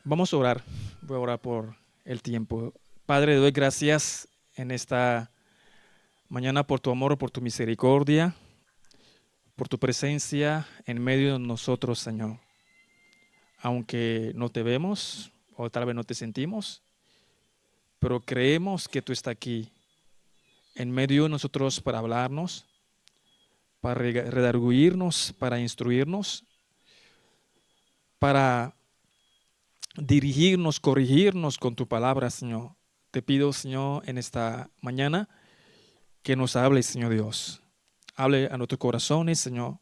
Vamos a orar. Voy a orar por el tiempo. Padre, doy gracias en esta mañana por tu amor, por tu misericordia, por tu presencia en medio de nosotros, Señor. Aunque no te vemos o tal vez no te sentimos, pero creemos que tú estás aquí en medio de nosotros para hablarnos, para redarguirnos, para instruirnos, para dirigirnos, corregirnos con tu palabra, Señor. Te pido, Señor, en esta mañana que nos hable, Señor Dios. Hable a nuestros corazones, Señor.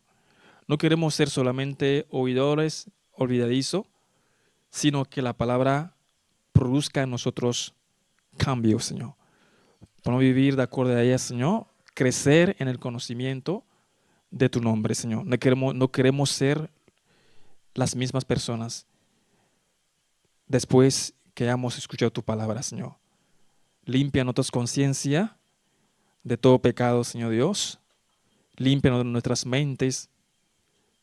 No queremos ser solamente oidores, olvidadizos, sino que la palabra produzca en nosotros cambios, Señor. Para vivir de acuerdo a ella, Señor. Crecer en el conocimiento de tu nombre, Señor. No queremos ser las mismas personas después que hayamos escuchado tu palabra, Señor. Limpia nuestra conciencia de todo pecado, Señor Dios. Limpia nuestras mentes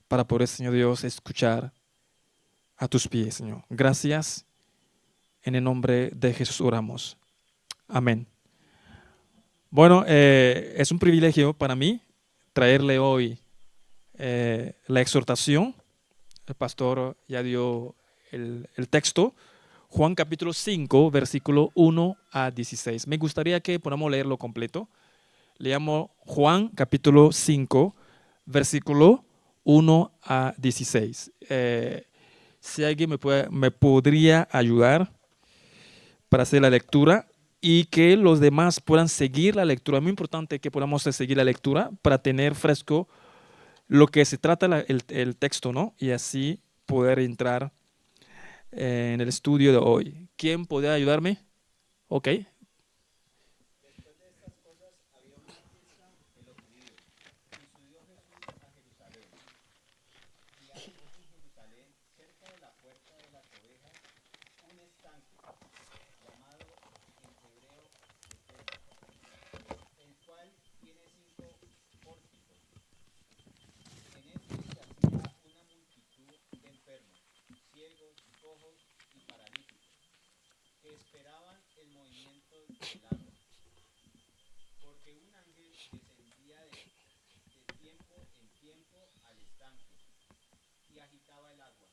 para poder, Señor Dios, escuchar a tus pies, Señor. Gracias. En el nombre de Jesús oramos. Amén. Bueno, es un privilegio para mí traerle hoy la exhortación. El pastor ya dio el texto. Juan capítulo 5, versículo 1 a 16. Me gustaría que podamos leerlo completo. Leamos Juan capítulo 5, versículo 1 a 16. Si alguien me podría ayudar para hacer la lectura y que los demás puedan seguir la lectura. Es muy importante que podamos seguir la lectura para tener fresco lo que se trata el texto, ¿no? Y así poder entrar en el estudio de hoy. ¿Quién podría ayudarme? Ok. Después de estas cosas había una fiesta de los judíos, y subió Jesús a Jerusalén. Y hay en Jerusalén, cerca de la puerta de las ovejas, un estanque, llamado en hebreo Bethesda, el cual tiene 5 pórticos. En este yacía una multitud de enfermos, ciegos, cojos y paralíticos, que esperaban el movimiento del agua, porque un ángel descendía de tiempo en tiempo al estanque y agitaba el agua.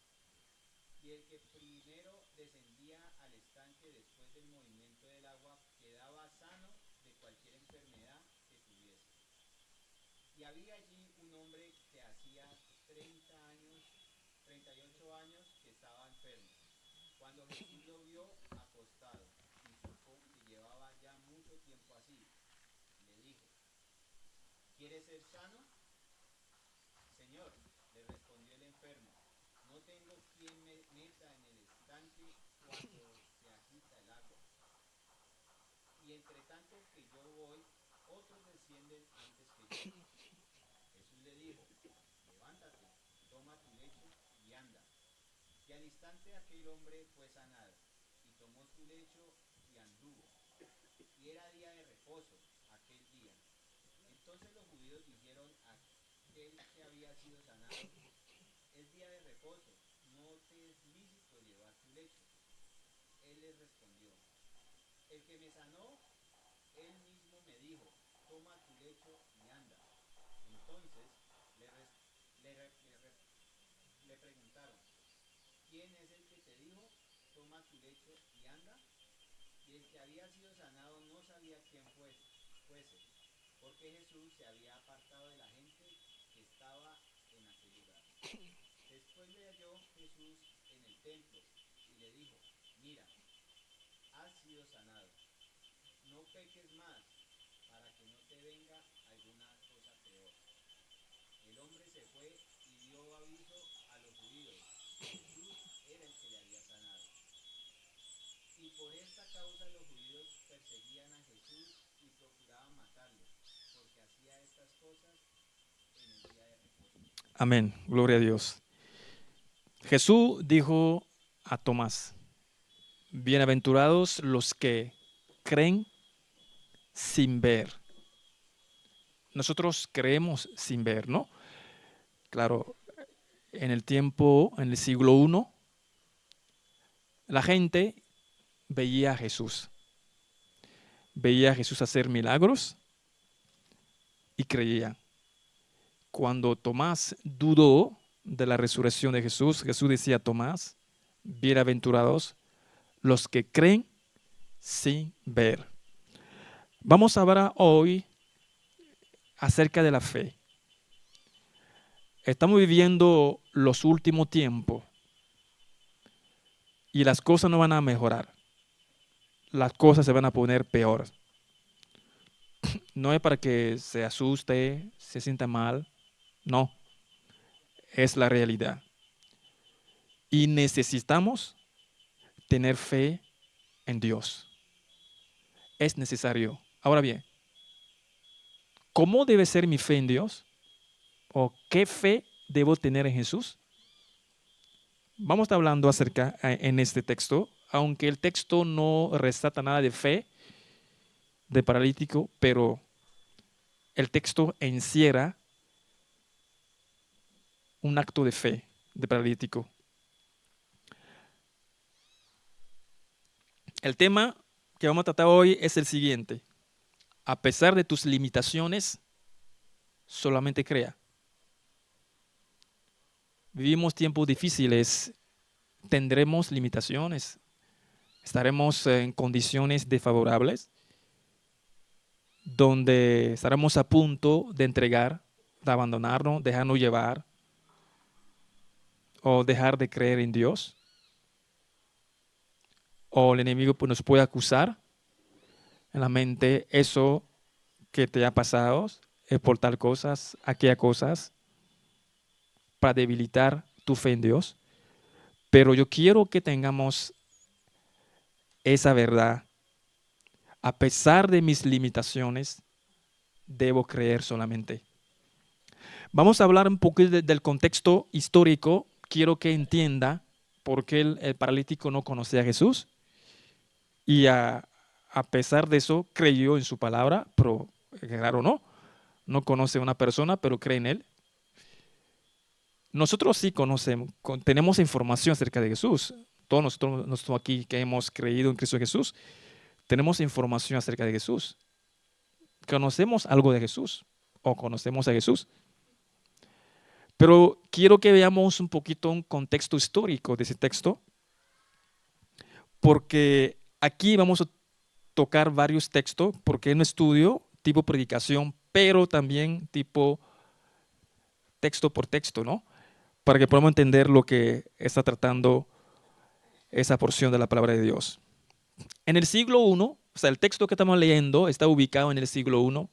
Y el que primero descendía al estanque después del movimiento del agua quedaba sano de cualquier enfermedad que tuviese. Y había allí un hombre que hacía 30 años, 38 años que estaba enfermo. Cuando Jesús lo vio acostado y supo que llevaba ya mucho tiempo así, le dijo: ¿Quieres ser sano? Señor, le respondió el enfermo, no tengo quien me meta en el estanque cuando se agita el agua. Y entre tanto que yo voy, otros descienden antes que yo. Jesús le dijo: levántate, toma tu lecho y anda. Y al instante aquel hombre fue sanado, y tomó su lecho y anduvo. Y era día de reposo aquel día. Entonces los judíos dijeron a aquel que había sido sanado: es día de reposo, no te es lícito llevar tu lecho. Él les respondió: el que me sanó, él mismo me dijo: toma tu lecho y anda. Entonces le, res- le, re- le re- le preguntaron: ¿quién es el que te dijo: toma tu lecho y anda? Y el que había sido sanado no sabía quién fuese, porque Jesús se había apartado de la gente que estaba en aquel lugar. Después le halló Jesús en el templo y le dijo: mira, has sido sanado, no peques más, para que no te venga alguna cosa peor. El hombre se fue y dio aviso a los judíos que Jesús era el que le había sanado. Y por esta causa los judíos perseguían a Jesús y procuraban matarle, porque hacía estas cosas en el día de reposo. Amén. Gloria a Dios. Jesús dijo a Tomás, bienaventurados los que creen sin ver. Nosotros creemos sin ver, ¿no? Claro, en el tiempo, en el siglo I, La gente veía a Jesús. Veía a Jesús hacer milagros y creía. Cuando Tomás dudó de la resurrección de Jesús, Jesús decía a Tomás, bienaventurados los que creen sin ver. Vamos a hablar hoy acerca de la fe. Estamos viviendo los últimos tiempos y las cosas no van a mejorar. Las cosas se van a poner peor. No es para que se asuste, se sienta mal. No, es la realidad. Y necesitamos tener fe en Dios. Es necesario. Ahora bien, ¿cómo debe ser mi fe en Dios? ¿O qué fe debo tener en Jesús? Vamos a estar hablando acerca en este texto, aunque el texto no resalta nada de fe de paralítico, pero el texto encierra un acto de fe de paralítico. El tema que vamos a tratar hoy es el siguiente. A pesar de tus limitaciones, solamente crea. Vivimos tiempos difíciles, tendremos limitaciones, estaremos en condiciones desfavorables, donde estaremos a punto de entregar, de abandonarnos, dejarnos llevar o dejar de creer en Dios. O el enemigo pues, nos puede acusar en la mente, eso que te ha pasado es por tal cosas, aquellas cosas, para debilitar tu fe en Dios. Pero yo quiero que tengamos esa verdad. A pesar de mis limitaciones, debo creer solamente. Vamos a hablar un poco del contexto histórico. Quiero que entienda por qué el paralítico no conocía a Jesús. Y a pesar de eso, creyó en su palabra, pero claro, no conoce a una persona, pero cree en él. Nosotros sí conocemos, tenemos información acerca de Jesús. Todos nosotros aquí que hemos creído en Cristo Jesús, tenemos información acerca de Jesús. Conocemos algo de Jesús o conocemos a Jesús. Pero quiero que veamos un poquito un contexto histórico de ese texto, porque aquí vamos a tocar varios textos, porque es un estudio tipo predicación, pero también tipo texto por texto, ¿no? Para que podamos entender lo que está tratando esa porción de la palabra de Dios. En el siglo I, o sea, el texto que estamos leyendo está ubicado en el siglo I,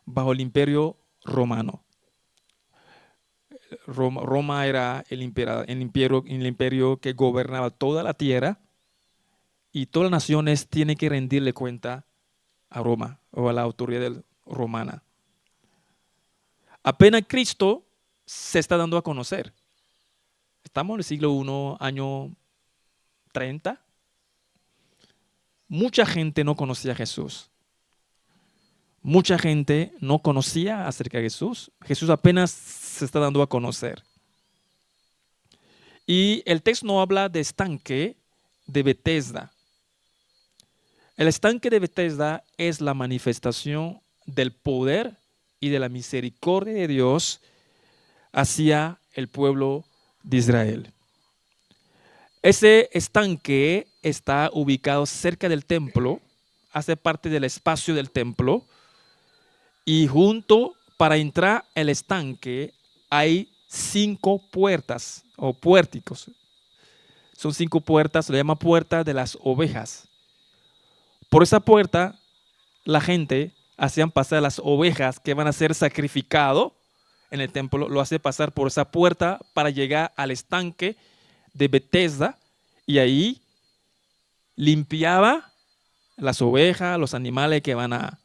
bajo el imperio romano. Roma era el imperio que gobernaba toda la tierra y todas las naciones tienen que rendirle cuenta a Roma o a la autoridad romana. Apenas Cristo se está dando a conocer. Estamos en el siglo I, año 30. Mucha gente no conocía a Jesús. Mucha gente no conocía acerca de Jesús. Jesús apenas se está dando a conocer. Y el texto no habla de estanque de Betesda. El estanque de Betesda es la manifestación del poder y de la misericordia de Dios hacia el pueblo de Israel. Ese estanque está ubicado cerca del templo, hace parte del espacio del templo, y junto para entrar al estanque hay 5 puertas o puérticos. Son 5 puertas, se le llama puerta de las ovejas. Por esa puerta la gente hacían pasar las ovejas que van a ser sacrificadas en el templo, lo hace pasar por esa puerta para llegar al estanque de Betesda y ahí limpiaba las ovejas, los animales que van a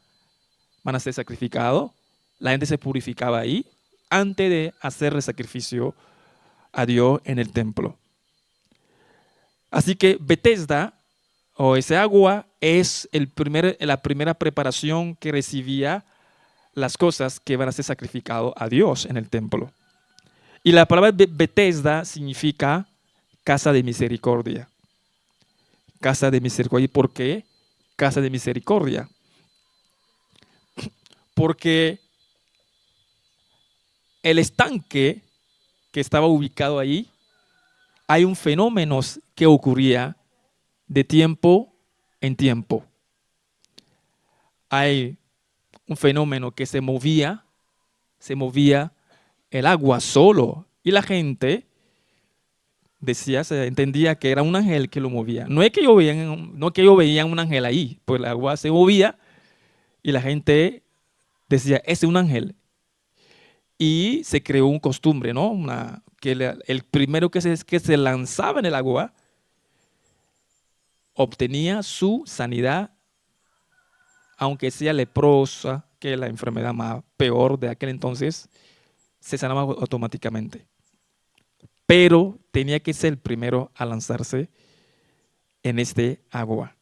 ser sacrificados. La gente se purificaba ahí antes de hacer el sacrificio a Dios en el templo. Así que Betesda, o ese agua, es la primera preparación que recibía las cosas que van a ser sacrificadas a Dios en el templo. Y la palabra Betesda significa casa de misericordia. casa de misericordia. ¿Y por qué casa de misericordia? Porque el estanque que estaba ubicado ahí, hay un fenómeno que ocurría de tiempo en tiempo. Hay un fenómeno que se movía el agua solo y la gente decía, se entendía que era un ángel que lo movía. No es que yo veía un ángel ahí, pues el agua se movía y la gente decía, ese es un ángel. Y se creó una costumbre, ¿no? Que el primero que se lanzaba en el agua obtenía su sanidad, aunque sea leprosa, que es la enfermedad más peor de aquel entonces, se sanaba automáticamente. Pero tenía que ser el primero a lanzarse en este agua.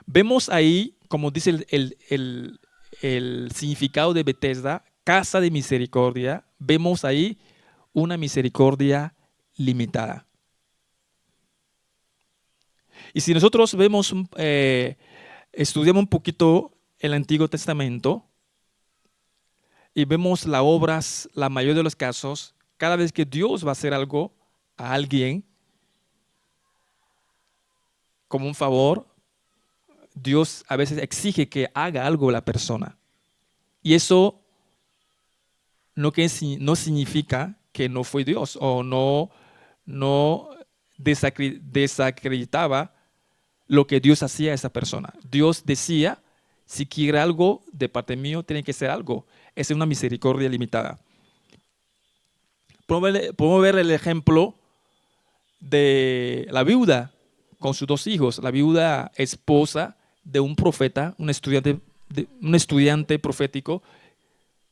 Vemos ahí, como dice el significado de Bethesda, casa de misericordia, vemos ahí una misericordia limitada. Y si nosotros vemos, estudiamos un poquito el Antiguo Testamento y vemos las obras, la mayoría de los casos, cada vez que Dios va a hacer algo a alguien como un favor, Dios a veces exige que haga algo la persona. Y eso no significa que no fue Dios o no desacreditaba lo que Dios hacía a esa persona. Dios decía, si quiere algo de parte mío, tiene que ser algo. Esa es una misericordia limitada. Podemos ver el ejemplo de la viuda con sus dos hijos, la viuda esposa de un profeta, un estudiante profético,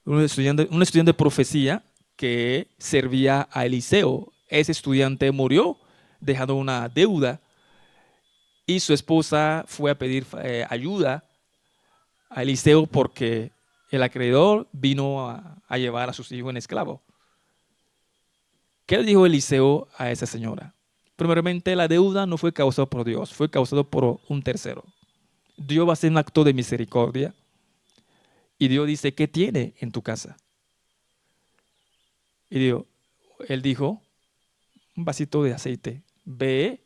un estudiante de profecía que servía a Eliseo. Ese estudiante murió dejando una deuda y su esposa fue a pedir ayuda a Eliseo porque el acreedor vino a llevar a sus hijos en esclavo. ¿Qué le dijo Eliseo a esa señora? Primeramente, la deuda no fue causada por Dios, fue causada por un tercero. Dios va a hacer un acto de misericordia y Dios dice, ¿qué tiene en tu casa? Y él dijo, un vasito de aceite. Ve,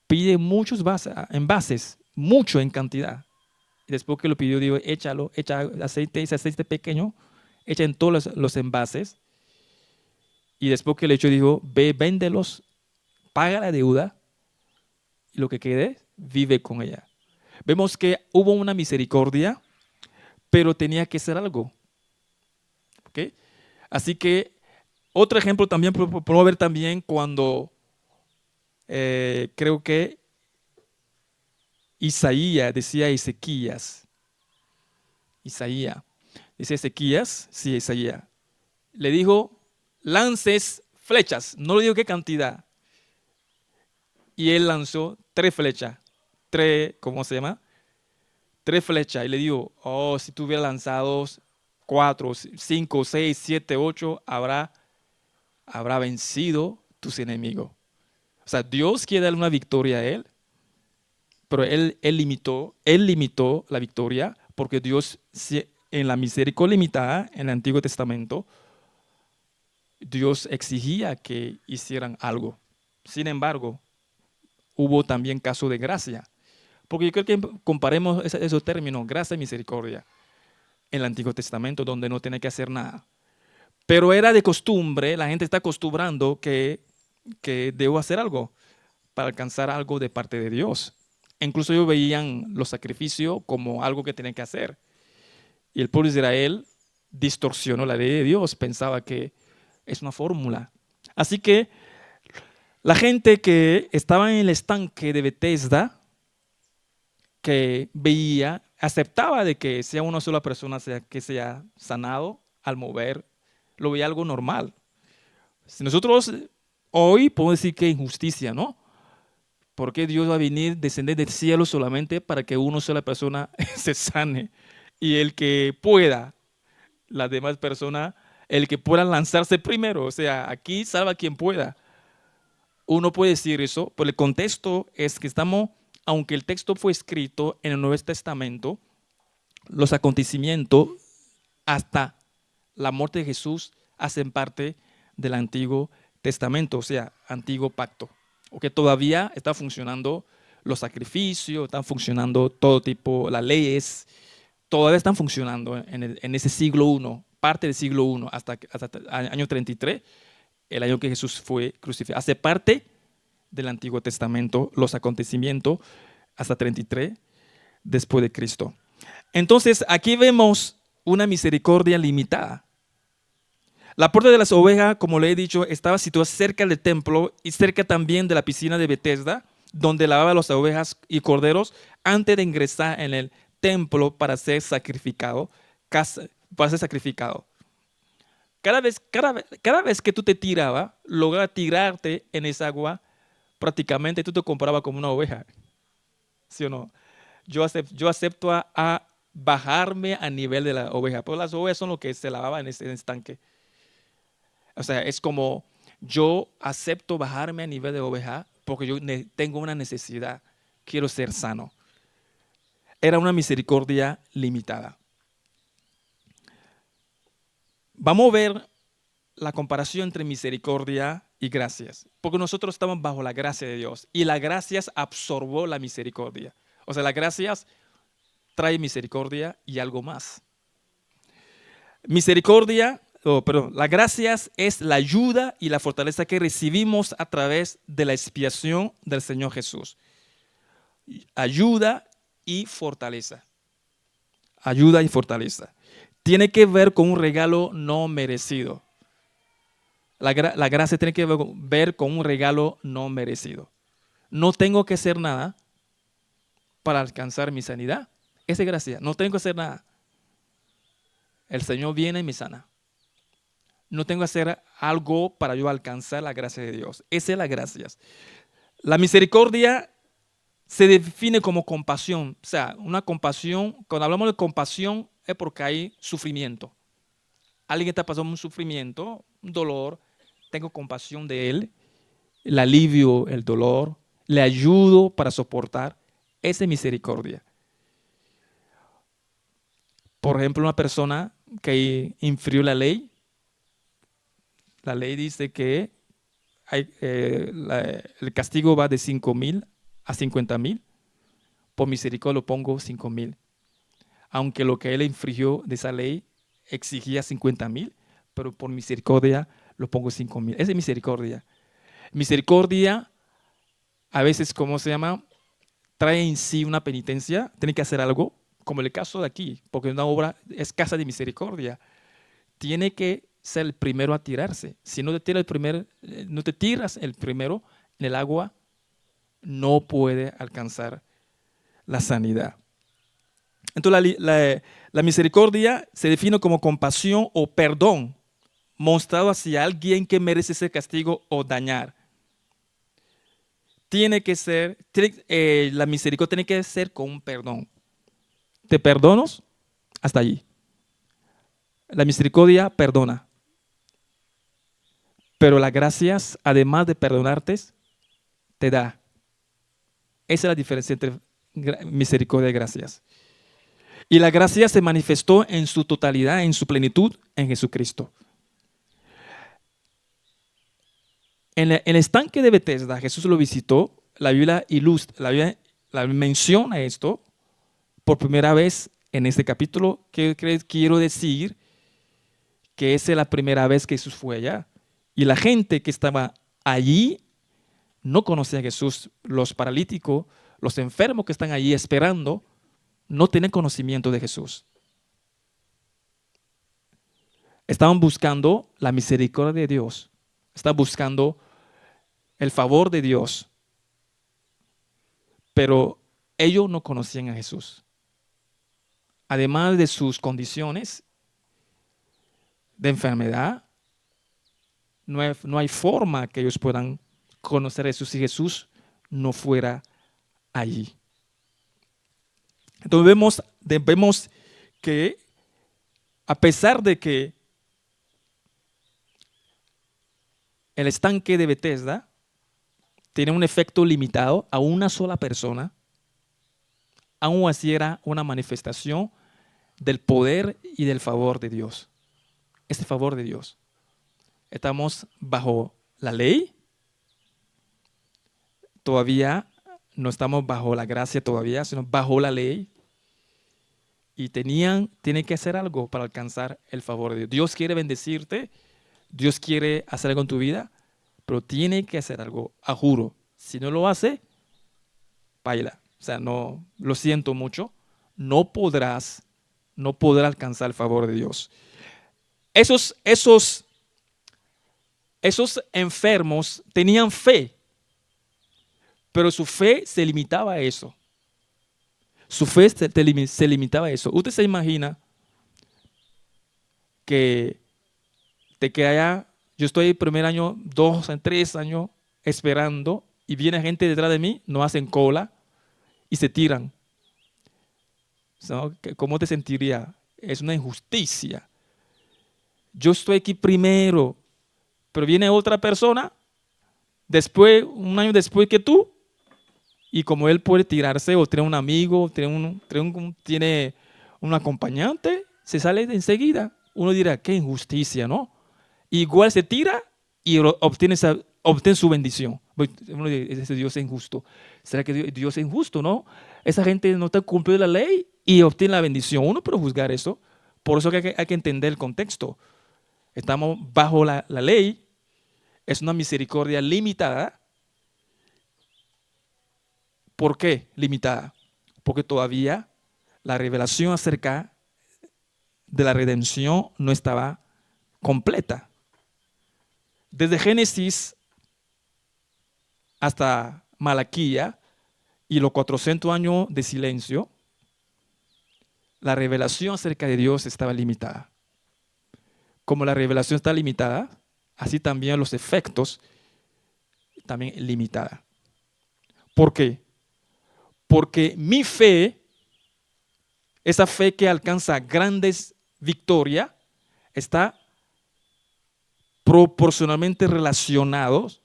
pide muchos envases, mucho en cantidad. Y después que lo pidió, dijo, echa aceite, ese aceite pequeño, echa en todos los envases. Y después que le echó, dijo, ve, véndelos, paga la deuda y lo que quede, vive con ella. Vemos que hubo una misericordia, pero tenía que ser algo. ¿Okay? Así que otro ejemplo también podemos ver también cuando creo que Isaías decía Ezequías. Dice Ezequías, sí, Isaías. Le dijo, lances flechas, no le dijo qué cantidad. Y él lanzó 3 flechas, ¿cómo se llama? 3 flechas. Y le dijo, oh, si tú hubieras lanzado 4, 5, 6, 7, 8, habrá vencido tus enemigos. O sea, Dios quiere darle una victoria a él, pero él limitó la victoria porque Dios, en la misericordia limitada en el Antiguo Testamento, Dios exigía que hicieran algo. Sin embargo, hubo también casos de gracia. Porque yo creo que comparemos esos términos, gracia y misericordia, en el Antiguo Testamento, donde no tiene que hacer nada. Pero era de costumbre, la gente está acostumbrando que debo hacer algo para alcanzar algo de parte de Dios. Incluso ellos veían los sacrificios como algo que tenían que hacer. Y el pueblo de Israel distorsionó la ley de Dios, pensaba que es una fórmula. Así que la gente que estaba en el estanque de Bethesda, que veía, aceptaba de que sea una sola persona que sea sanado al mover, lo veía algo normal. Si nosotros hoy podemos decir que injusticia, ¿no? ¿Por qué Dios va a venir, descender del cielo solamente para que una sola persona se sane? Y el que pueda, las demás personas, el que pueda lanzarse primero. O sea, aquí salva quien pueda. uno puede decir eso, pero el contexto es que aunque el texto fue escrito en el Nuevo Testamento, los acontecimientos hasta la muerte de Jesús hacen parte del Antiguo Testamento, o sea, Antiguo Pacto. O que todavía está funcionando los sacrificios, están funcionando todo tipo, las leyes, todavía están funcionando en ese siglo I, parte del siglo I, hasta el año 33, el año que Jesús fue crucificado. Hace parte del Antiguo Testamento los acontecimientos hasta 33 después de Cristo. Entonces, aquí vemos una misericordia limitada. La puerta de las ovejas, como le he dicho, estaba situada cerca del templo y cerca también de la piscina de Betesda, donde lavaban las ovejas y corderos antes de ingresar en el templo para ser sacrificado. Cada vez que tú te tirabas, lograba tirarte en esa agua, prácticamente tú te comparabas como una oveja. ¿Sí o no? Yo acepto a bajarme a nivel de la oveja, pero las ovejas son lo que se lavaban en ese estanque. O sea, es como yo acepto bajarme a nivel de oveja porque yo tengo una necesidad, quiero ser sano. Era una misericordia limitada. Vamos a ver la comparación entre misericordia y gracias, porque nosotros estamos bajo la gracia de Dios y la gracias absorbió la misericordia. O sea, la gracias trae misericordia y algo más. La gracias es la ayuda y la fortaleza que recibimos a través de la expiación del Señor Jesús. Ayuda y fortaleza. Ayuda y fortaleza. Tiene que ver con un regalo no merecido. La gracia tiene que ver con un regalo no merecido. No tengo que hacer nada para alcanzar mi sanidad. Esa es gracia. No tengo que hacer nada. El Señor viene y me sana. No tengo que hacer algo para yo alcanzar la gracia de Dios. Esa es la gracia. La misericordia se define como compasión. O sea, una compasión, cuando hablamos de compasión es porque hay sufrimiento. Alguien está pasando un sufrimiento, un dolor, tengo compasión de él, le alivio el dolor, le ayudo para soportar. Esa es misericordia. Por ejemplo, una persona que infringió la ley dice que el castigo va de 5,000 a 50,000. Por misericordia lo pongo 5,000. Aunque lo que él infringió de esa ley exigía 50,000, pero por misericordia lo pongo 5,000. Esa es misericordia. Misericordia, a veces, ¿cómo se llama? Trae en sí una penitencia, tiene que hacer algo, como el caso de aquí, porque una obra es casa de misericordia. Tiene que ser el primero a tirarse. Si no te tiras el primero en el agua, no puede alcanzar la sanidad. Entonces la misericordia se define como compasión o perdón mostrado hacia alguien que merece ese castigo o dañar. La misericordia tiene que ser con un perdón. ¿Te perdonas? Hasta allí. La misericordia perdona. Pero las gracias, además de perdonarte, te da. Esa es la diferencia entre misericordia y gracias. Y la gracia se manifestó en su totalidad, en su plenitud, en Jesucristo. En el estanque de Betesda, Jesús lo visitó. La Biblia menciona esto por primera vez en este capítulo. Quiero decir que esa es la primera vez que Jesús fue allá. Y la gente que estaba allí no conocía a Jesús. Los paralíticos, los enfermos que están allí esperando, no tienen conocimiento de Jesús. Estaban buscando la misericordia de Dios. Estaban buscando el favor de Dios. Pero ellos no conocían a Jesús. Además de sus condiciones de enfermedad, no hay forma que ellos puedan conocer a Jesús si Jesús no fuera allí. Entonces vemos que a pesar de que el estanque de Betesda tenía un efecto limitado a una sola persona, aún así era una manifestación del poder y del favor de Dios. Este favor de Dios. Estamos bajo la ley, todavía no estamos bajo la gracia todavía, sino bajo la ley. Y tienen que hacer algo para alcanzar el favor de Dios. Dios quiere bendecirte, Dios quiere hacer algo en tu vida, pero tiene que hacer algo, a juro. Si no lo hace, baila. O sea, no, lo siento mucho, no podrás alcanzar el favor de Dios. Esos enfermos tenían fe, pero su fe se limitaba a eso. Su fe se limitaba a eso. Usted se imagina que yo estoy el primer año, 2, 3 años esperando y viene gente detrás de mí, no hacen cola y se tiran. ¿No? ¿Cómo te sentirías? Es una injusticia. Yo estoy aquí primero, pero viene otra persona después, un año después que tú, y como él puede tirarse o tiene un amigo, tiene un acompañante, se sale de enseguida. Uno dirá, qué injusticia, ¿no? Igual se tira y obtiene su bendición. Uno dice, ese Dios es injusto. ¿Será que Dios es injusto, no? Esa gente no está cumpliendo la ley y obtiene la bendición. Uno puede juzgar eso. Por eso que hay que entender el contexto. Estamos bajo la ley. Es una misericordia limitada. ¿Por qué limitada? Porque todavía la revelación acerca de la redención no estaba completa. Desde Génesis hasta Malaquía y los 400 años de silencio, la revelación acerca de Dios estaba limitada. Como la revelación está limitada, así también los efectos también limitada. ¿Por qué? Porque mi fe, esa fe que alcanza grandes victorias, está proporcionalmente relacionados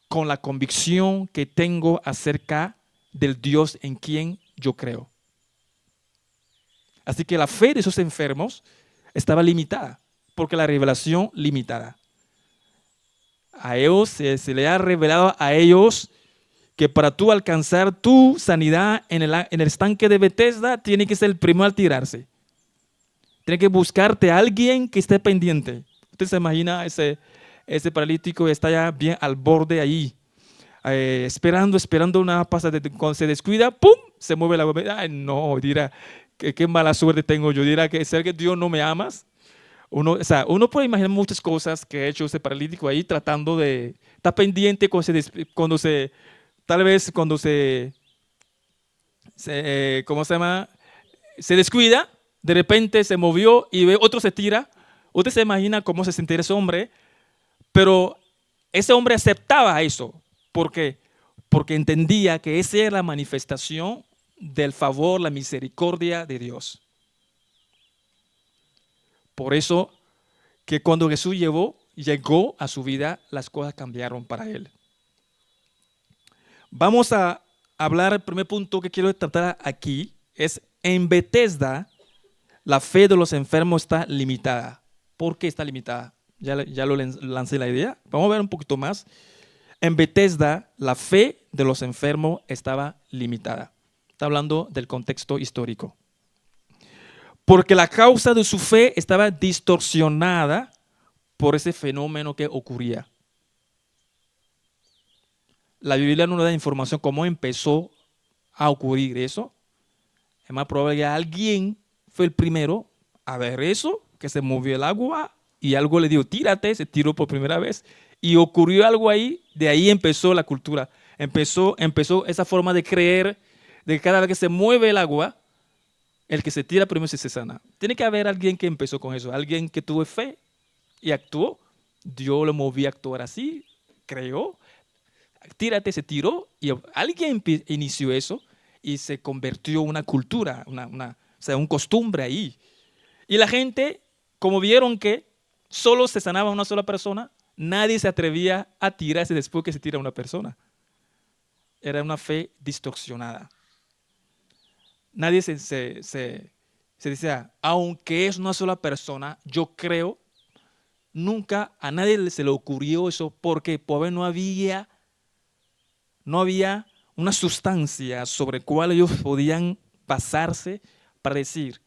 con la convicción que tengo acerca del Dios en quien yo creo. Así que la fe de esos enfermos estaba limitada, porque la revelación limitada. A ellos se le ha revelado a ellos que para tú alcanzar tu sanidad en el estanque de Bethesda, tiene que ser el primero al tirarse. Tiene que buscarte a alguien que esté pendiente. Usted se imagina ese paralítico está ya bien al borde ahí, esperando una pasa. Cuando se descuida, ¡pum!, se mueve la gomera. Ay, no, dirá, qué mala suerte tengo yo. Dirá que ser que Dios no me amas. Uno puede imaginar muchas cosas que ha hecho ese paralítico ahí tratando de estar pendiente cuando se ¿cómo se llama? Se descuida, de repente se movió y ve otro se tira. Usted se imagina cómo se sentiría ese hombre, pero ese hombre aceptaba eso. ¿Por qué? Porque entendía que esa era la manifestación del favor, la misericordia de Dios. Por eso que cuando Jesús llegó a su vida, las cosas cambiaron para él. Vamos a hablar, el primer punto que quiero tratar aquí es en Bethesda, la fe de los enfermos está limitada. ¿Por qué está limitada? Ya lo lancé la idea. Vamos a ver un poquito más. En Bethesda, la fe de los enfermos estaba limitada. Está hablando del contexto histórico. Porque la causa de su fe estaba distorsionada por ese fenómeno que ocurría. La Biblia no nos da información cómo empezó a ocurrir eso. Es más probable que alguien fue el primero a ver eso, que se movió el agua y algo le dijo, tírate, se tiró por primera vez y ocurrió algo ahí, de ahí empezó la cultura. Empezó esa forma de creer de que cada vez que se mueve el agua, el que se tira primero se sana. Tiene que haber alguien que empezó con eso, alguien que tuvo fe y actuó. Dios lo movía a actuar así, creó. Tírate, se tiró y alguien inició eso y se convirtió en una cultura, un costumbre ahí. Y la gente, como vieron que solo se sanaba una sola persona, nadie se atrevía a tirarse después que se tira una persona. era una fe distorsionada. Nadie se dice, aunque es una sola persona, yo creo, nunca a nadie se le ocurrió eso porque no había una sustancia sobre cual ellos podían basarse para decir,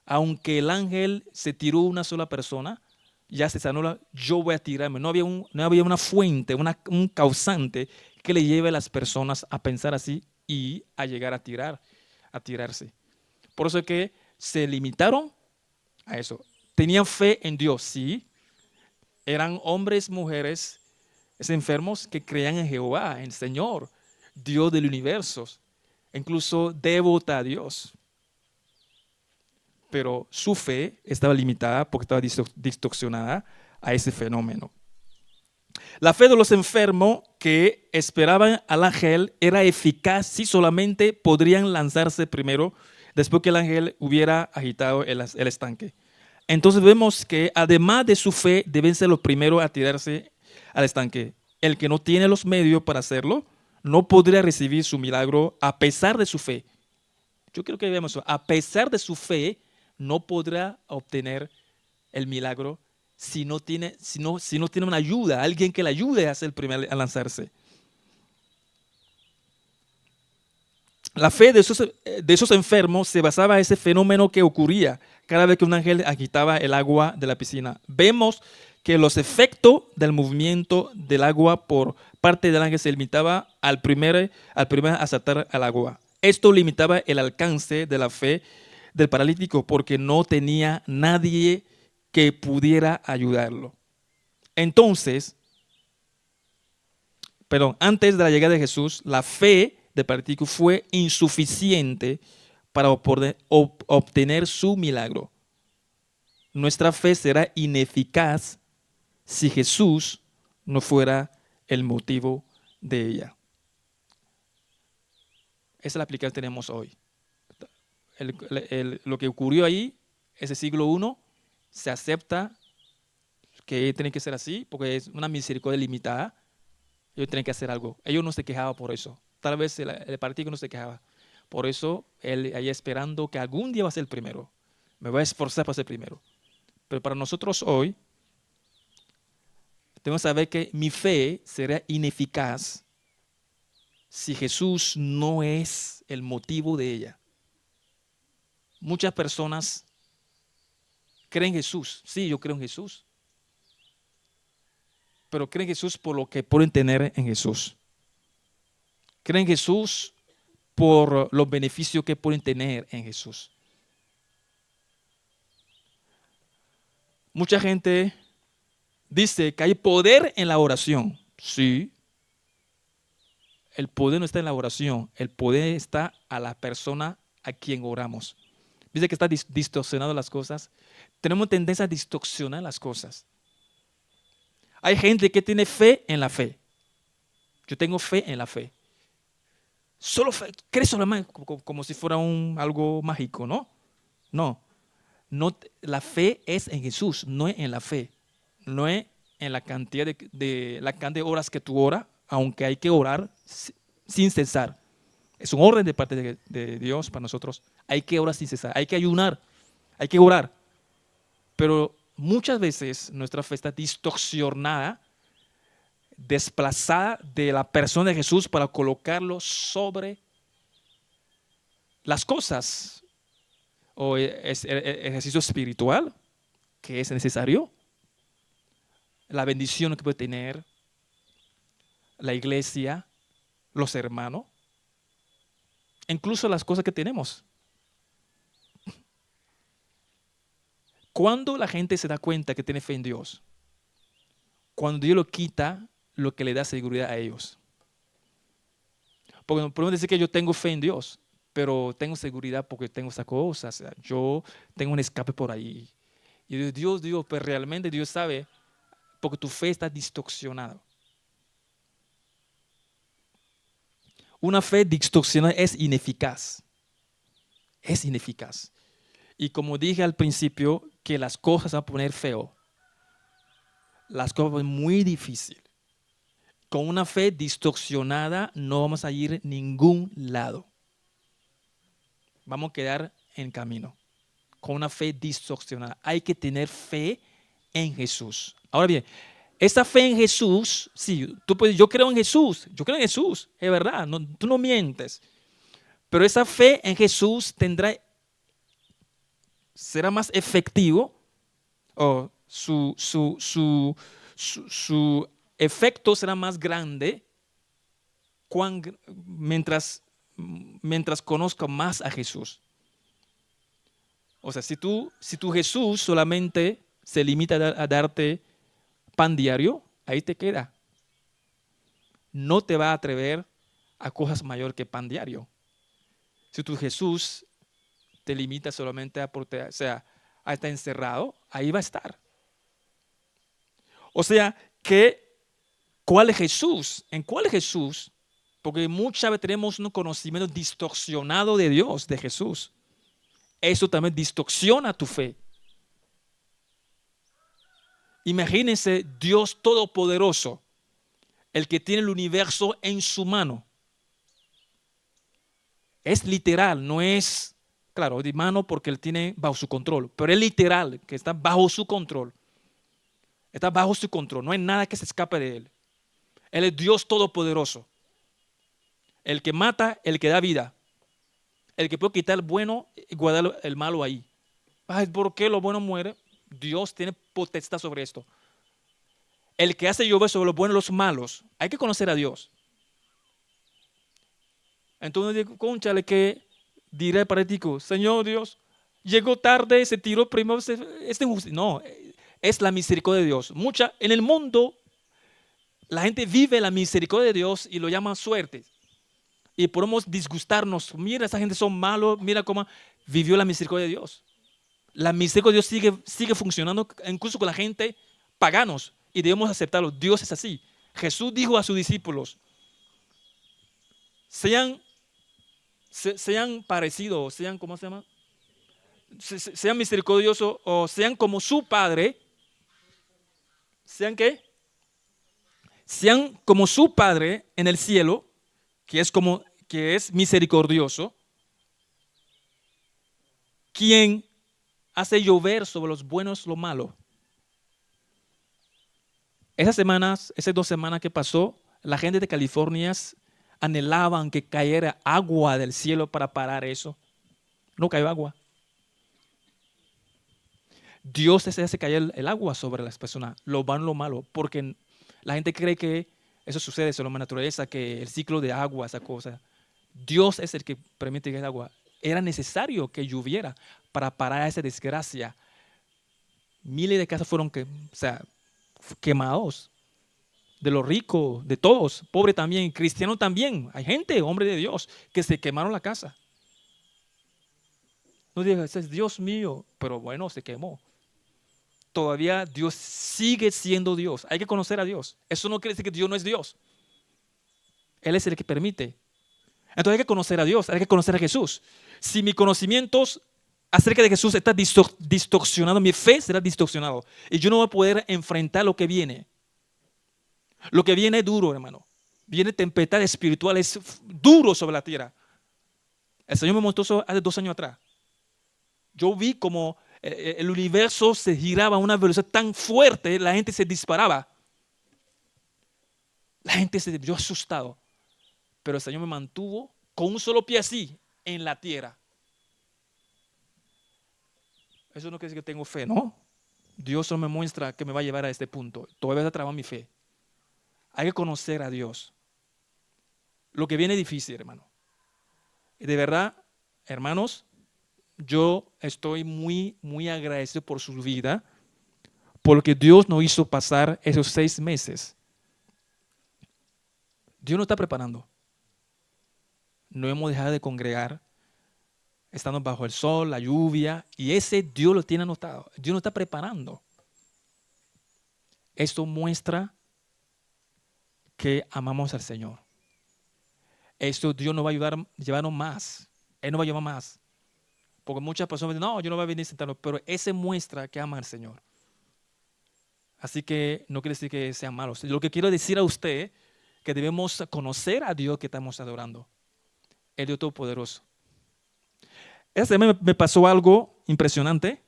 aunque el ángel se tiró una sola persona, ya se sanó, yo voy a tirarme. No había una fuente, un causante que le lleve a las personas a pensar así y a llegar a tirarse. Por eso es que se limitaron a eso. Tenían fe en Dios, sí. Eran hombres, mujeres, enfermos que creían en Jehová, en el Señor, Dios del universo, incluso devota a Dios. Pero su fe estaba limitada porque estaba distorsionada a ese fenómeno. La fe de los enfermos que esperaban al ángel era eficaz si solamente podrían lanzarse primero después que el ángel hubiera agitado el estanque. Entonces vemos que además de su fe deben ser los primeros a tirarse al estanque. El que no tiene los medios para hacerlo no podría recibir su milagro a pesar de su fe. Yo creo que veamos eso. A pesar de su fe no podrá obtener el milagro si no tiene una ayuda, alguien que le ayude a ser el primero a lanzarse. La fe de esos enfermos se basaba en ese fenómeno que ocurría cada vez que un ángel agitaba el agua de la piscina. Vemos que los efectos del movimiento del agua por parte del ángel se limitaba al primer a saltar al agua. Esto limitaba el alcance de la fe del paralítico porque no tenía nadie que pudiera ayudarlo. Entonces, antes de la llegada de Jesús, la fe del paralítico fue insuficiente para obtener su milagro. Nuestra fe será ineficaz si Jesús no fuera el motivo de ella. Esa es la aplicación que tenemos hoy. Lo que ocurrió ahí, ese siglo I, se acepta que tiene que ser así porque es una misericordia limitada. Ellos tienen que hacer algo. Ellos no se quejaban por eso. Tal vez el partido no se quejaba. Por eso él ahí esperando que algún día va a ser el primero. Me voy a esforzar para ser primero. Pero para nosotros hoy, tenemos que saber que mi fe será ineficaz si Jesús no es el motivo de ella. Muchas personas creen en Jesús. Sí, yo creo en Jesús. Pero creen en Jesús por lo que pueden tener en Jesús. Creen en Jesús por los beneficios que pueden tener en Jesús. Mucha gente dice que hay poder en la oración. Sí. El poder no está en la oración. El poder está a la persona a quien oramos. Dice que está distorsionando las cosas. Tenemos tendencia a distorsionar las cosas. Hay gente que tiene fe en la fe. Yo tengo fe en la fe. Solo fe, cree solamente como si fuera algo mágico, ¿no? No. La fe es en Jesús, no es en la fe. No es en la cantidad de horas que tú oras, aunque hay que orar sin cesar. Es un orden de parte de Dios para nosotros. Hay que orar sin cesar, hay que ayunar, hay que orar. Pero muchas veces nuestra fe está distorsionada, desplazada de la persona de Jesús para colocarlo sobre las cosas o ejercicio espiritual que es necesario, la bendición que puede tener la iglesia, los hermanos, incluso las cosas que tenemos. Cuando la gente se da cuenta que tiene fe en Dios, cuando Dios lo quita, lo que le da seguridad a ellos. Porque podemos decir que yo tengo fe en Dios, pero tengo seguridad porque tengo esas cosas. O sea, yo tengo un escape por ahí. Y Dios, pero realmente Dios sabe, porque tu fe está distorsionada. Una fe distorsionada es ineficaz. Es ineficaz. Y como dije al principio, que las cosas van a poner feo. Las cosas van a ser muy difíciles. Con una fe distorsionada no vamos a ir a ningún lado. Vamos a quedar en camino. Con una fe distorsionada. Hay que tener fe en Jesús. Ahora bien, esa fe en Jesús, sí, tú puedes, yo creo en Jesús, es verdad, no, tú no mientes. Pero esa fe en Jesús será más efectivo, o su efecto será más grande mientras conozca más a Jesús. O sea, si tu Jesús solamente se limita a darte pan diario, ahí te queda. No te va a atrever a cosas mayor que pan diario. Si tu Jesús te limita solamente a estar encerrado, ahí va a estar. O sea, ¿cuál es Jesús? ¿En cuál es Jesús? Porque muchas veces tenemos un conocimiento distorsionado de Dios, de Jesús. Eso también distorsiona tu fe. Imagínense Dios Todopoderoso, el que tiene el universo en su mano. Es literal, no es, claro, de mano porque él tiene bajo su control, pero es literal, que está bajo su control. Está bajo su control, no hay nada que se escape de él. Él es Dios Todopoderoso. El que mata, el que da vida. El que puede quitar el bueno y guardar el malo ahí. Ay, ¿por qué lo bueno muere? Dios tiene potestad sobre esto. El que hace llover sobre los buenos y los malos. Hay que conocer a Dios. Entonces digo, cónchale, que diré para ti, Señor Dios, llegó tarde, se tiró primero, es injusto. No, es la misericordia de Dios. En el mundo, la gente vive la misericordia de Dios y lo llama suerte. Y podemos disgustarnos. Mira, esa gente son malos, mira cómo vivió la misericordia de Dios. La misericordia de Dios sigue funcionando incluso con la gente paganos y debemos aceptarlo. Dios es así. Jesús dijo a sus discípulos, sean parecidos, sean, ¿cómo se llama? Sean misericordiosos o sean como su Padre. ¿Sean qué? Sean como su Padre en el cielo, que es misericordioso, quien hace llover sobre los buenos lo malo. Esas 2 semanas que pasó, la gente de California anhelaban que cayera agua del cielo para parar eso. No cayó agua. Dios hace caer el agua sobre las personas, lo bueno, lo malo, porque la gente cree que eso sucede sobre la naturaleza, que el ciclo de agua, esa cosa. Dios es el que permite que haya agua. Era necesario que lloviera para parar esa desgracia. Miles de casas fueron quemados. De los ricos, de todos, pobres también, cristianos también. Hay gente, hombre de Dios, que se quemaron la casa. No digas, es Dios mío, pero bueno, se quemó. Todavía Dios sigue siendo Dios. Hay que conocer a Dios. Eso no quiere decir que Dios no es Dios. Él es el que permite. Entonces hay que conocer a Dios, hay que conocer a Jesús. Si mis conocimientos acerca de Jesús están distorsionados, mi fe será distorsionado. Y yo no voy a poder enfrentar lo que viene. Lo que viene es duro, hermano. Viene tempestad espiritual, es duro sobre la tierra. El Señor me mostró eso hace 2 años atrás. Yo vi como el universo se giraba a una velocidad tan fuerte, la gente se disparaba. La gente se vio asustado. Pero el Señor me mantuvo con un solo pie así en la tierra. Eso no quiere decir que tengo fe, ¿no? Dios solo me muestra que me va a llevar a este punto. Todavía está trabajando mi fe. Hay que conocer a Dios. Lo que viene es difícil, hermano. Y de verdad, hermanos, yo estoy muy, muy agradecido por su vida, porque Dios nos hizo pasar esos 6 meses. Dios nos está preparando. No hemos dejado de congregar. Estamos bajo el sol, la lluvia, y ese Dios lo tiene anotado. Dios nos está preparando. Esto muestra que amamos al Señor. Esto Dios nos va a ayudar a llevarnos más. Él nos va a llevar más. Porque muchas personas dicen, no, yo no voy a venir a sentarnos, pero ese muestra que ama al Señor. Así que no quiere decir que sean malos. Lo que quiero decir a usted, que debemos conocer a Dios que estamos adorando, el Dios Todopoderoso. Esta semana me pasó algo impresionante.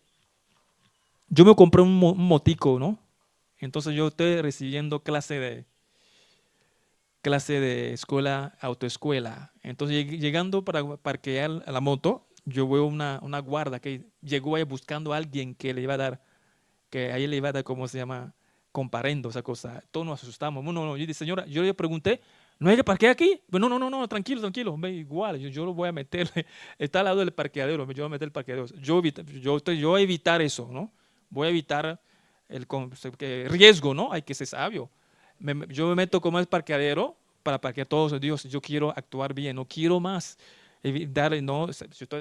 Yo me compré un motico, ¿no? Entonces yo estoy recibiendo clase de escuela, autoescuela. Entonces llegando para parquear la moto, yo veo una guarda que llegó ahí buscando a alguien que le iba a dar, que ahí le iba a dar, ¿cómo se llama? Comparendo, esa cosa. Todos nos asustamos. No, yo dije, señora, yo le pregunté, ¿no hay que parquear aquí? Pero no, tranquilo, ve, igual, yo lo voy a meter, está al lado del parqueadero, yo voy a meter el parqueadero. Yo voy a evitar eso, ¿no? Voy a evitar el riesgo, ¿no? Hay que ser sabio. Yo me meto como el parqueadero para parquear todos. Dios, yo quiero actuar bien, no quiero más darle, no,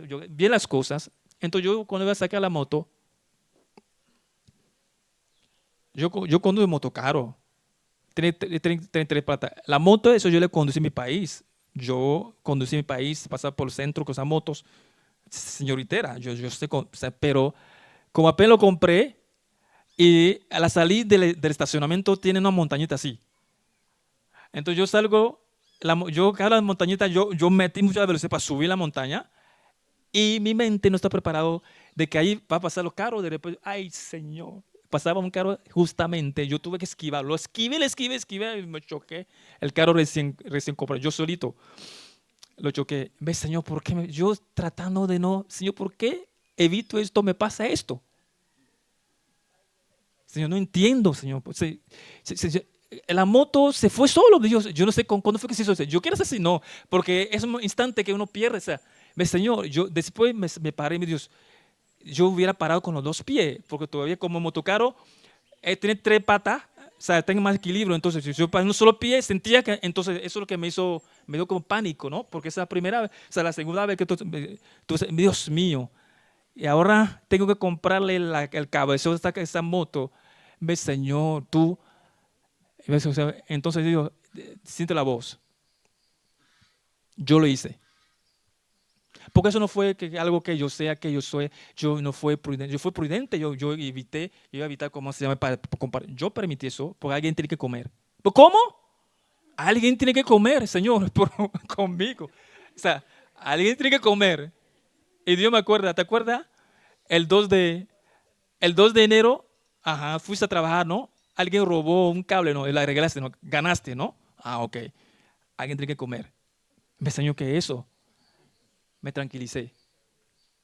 yo vi las cosas. Entonces yo cuando iba a sacar la moto, yo conduzco moto caro, tiene tres patas. La moto, eso yo le conducí en mi país. Yo conducí en mi país, pasaba por el centro con esas motos, señoritera, yo sé, o sea, pero como apenas lo compré, y a la salida del estacionamiento tiene una montañita así. Entonces yo salgo, yo cada montañita, yo metí mucha velocidad para subir la montaña y mi mente no está preparado de que ahí va a pasar los carros. De repente, ay, Señor, pasaba un carro justamente, yo tuve que esquivarlo. Esquivé y me choqué. El carro recién comprado, yo solito lo choqué. Ve, Señor, ¿por qué? Yo tratando de no, Señor, ¿por qué evito esto? Me pasa esto. Señor, no entiendo, Señor. La moto se fue solo, Dios. Yo no sé cuándo fue que se hizo eso. Yo quiero así, no, porque es un instante que uno pierde. O sea, Señor, yo después me paré, mi Dios. Yo hubiera parado con los dos pies, porque todavía como motocarro tiene tres patas, o sea, tengo más equilibrio. Entonces, si yo para un solo pie sentía que, entonces eso es lo que me dio como pánico, ¿no? Porque esa primera vez, o sea, la segunda vez que Dios mío, y ahora tengo que comprarle el cabezón de esa moto. Ve, Señor, tú. O sea, entonces digo, siente la voz. Yo lo hice. Porque eso no fue algo que yo sea, que yo soy. Yo no fui prudente. Yo fui prudente. Yo evité. Yo iba a evitar, ¿cómo se llama? Yo permití eso porque alguien tiene que comer. ¿Pero cómo? Alguien tiene que comer, Señor, conmigo. O sea, alguien tiene que comer. Y Dios me acuerda, ¿te acuerdas? El 2 de, el 2 de enero, ajá, fuiste a trabajar, ¿no? Alguien robó un cable, ¿no? Y la arreglaste, ¿no? Ganaste, ¿no? Ah, ok. Alguien tiene que comer. Me enseñó que eso. Me tranquilicé.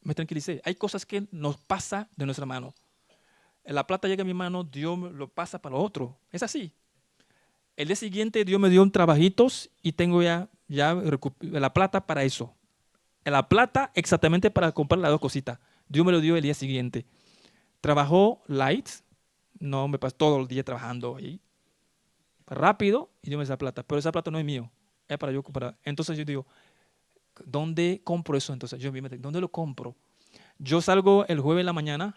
Me tranquilicé. Hay cosas que nos pasa de nuestra mano. La plata llega a mi mano, Dios lo pasa para lo otro. Es así. El día siguiente Dios me dio un trabajitos y tengo ya la plata para eso. La plata exactamente para comprar las dos cositas. Dios me lo dio el día siguiente. Trabajó light, no me pasó todo el día trabajando ahí. Rápido y Dios me da plata. Pero esa plata no es mío. Es para yo comprar. Entonces yo digo, ¿dónde compro eso? Entonces yo me digo, ¿dónde lo compro? Yo salgo el jueves en la mañana,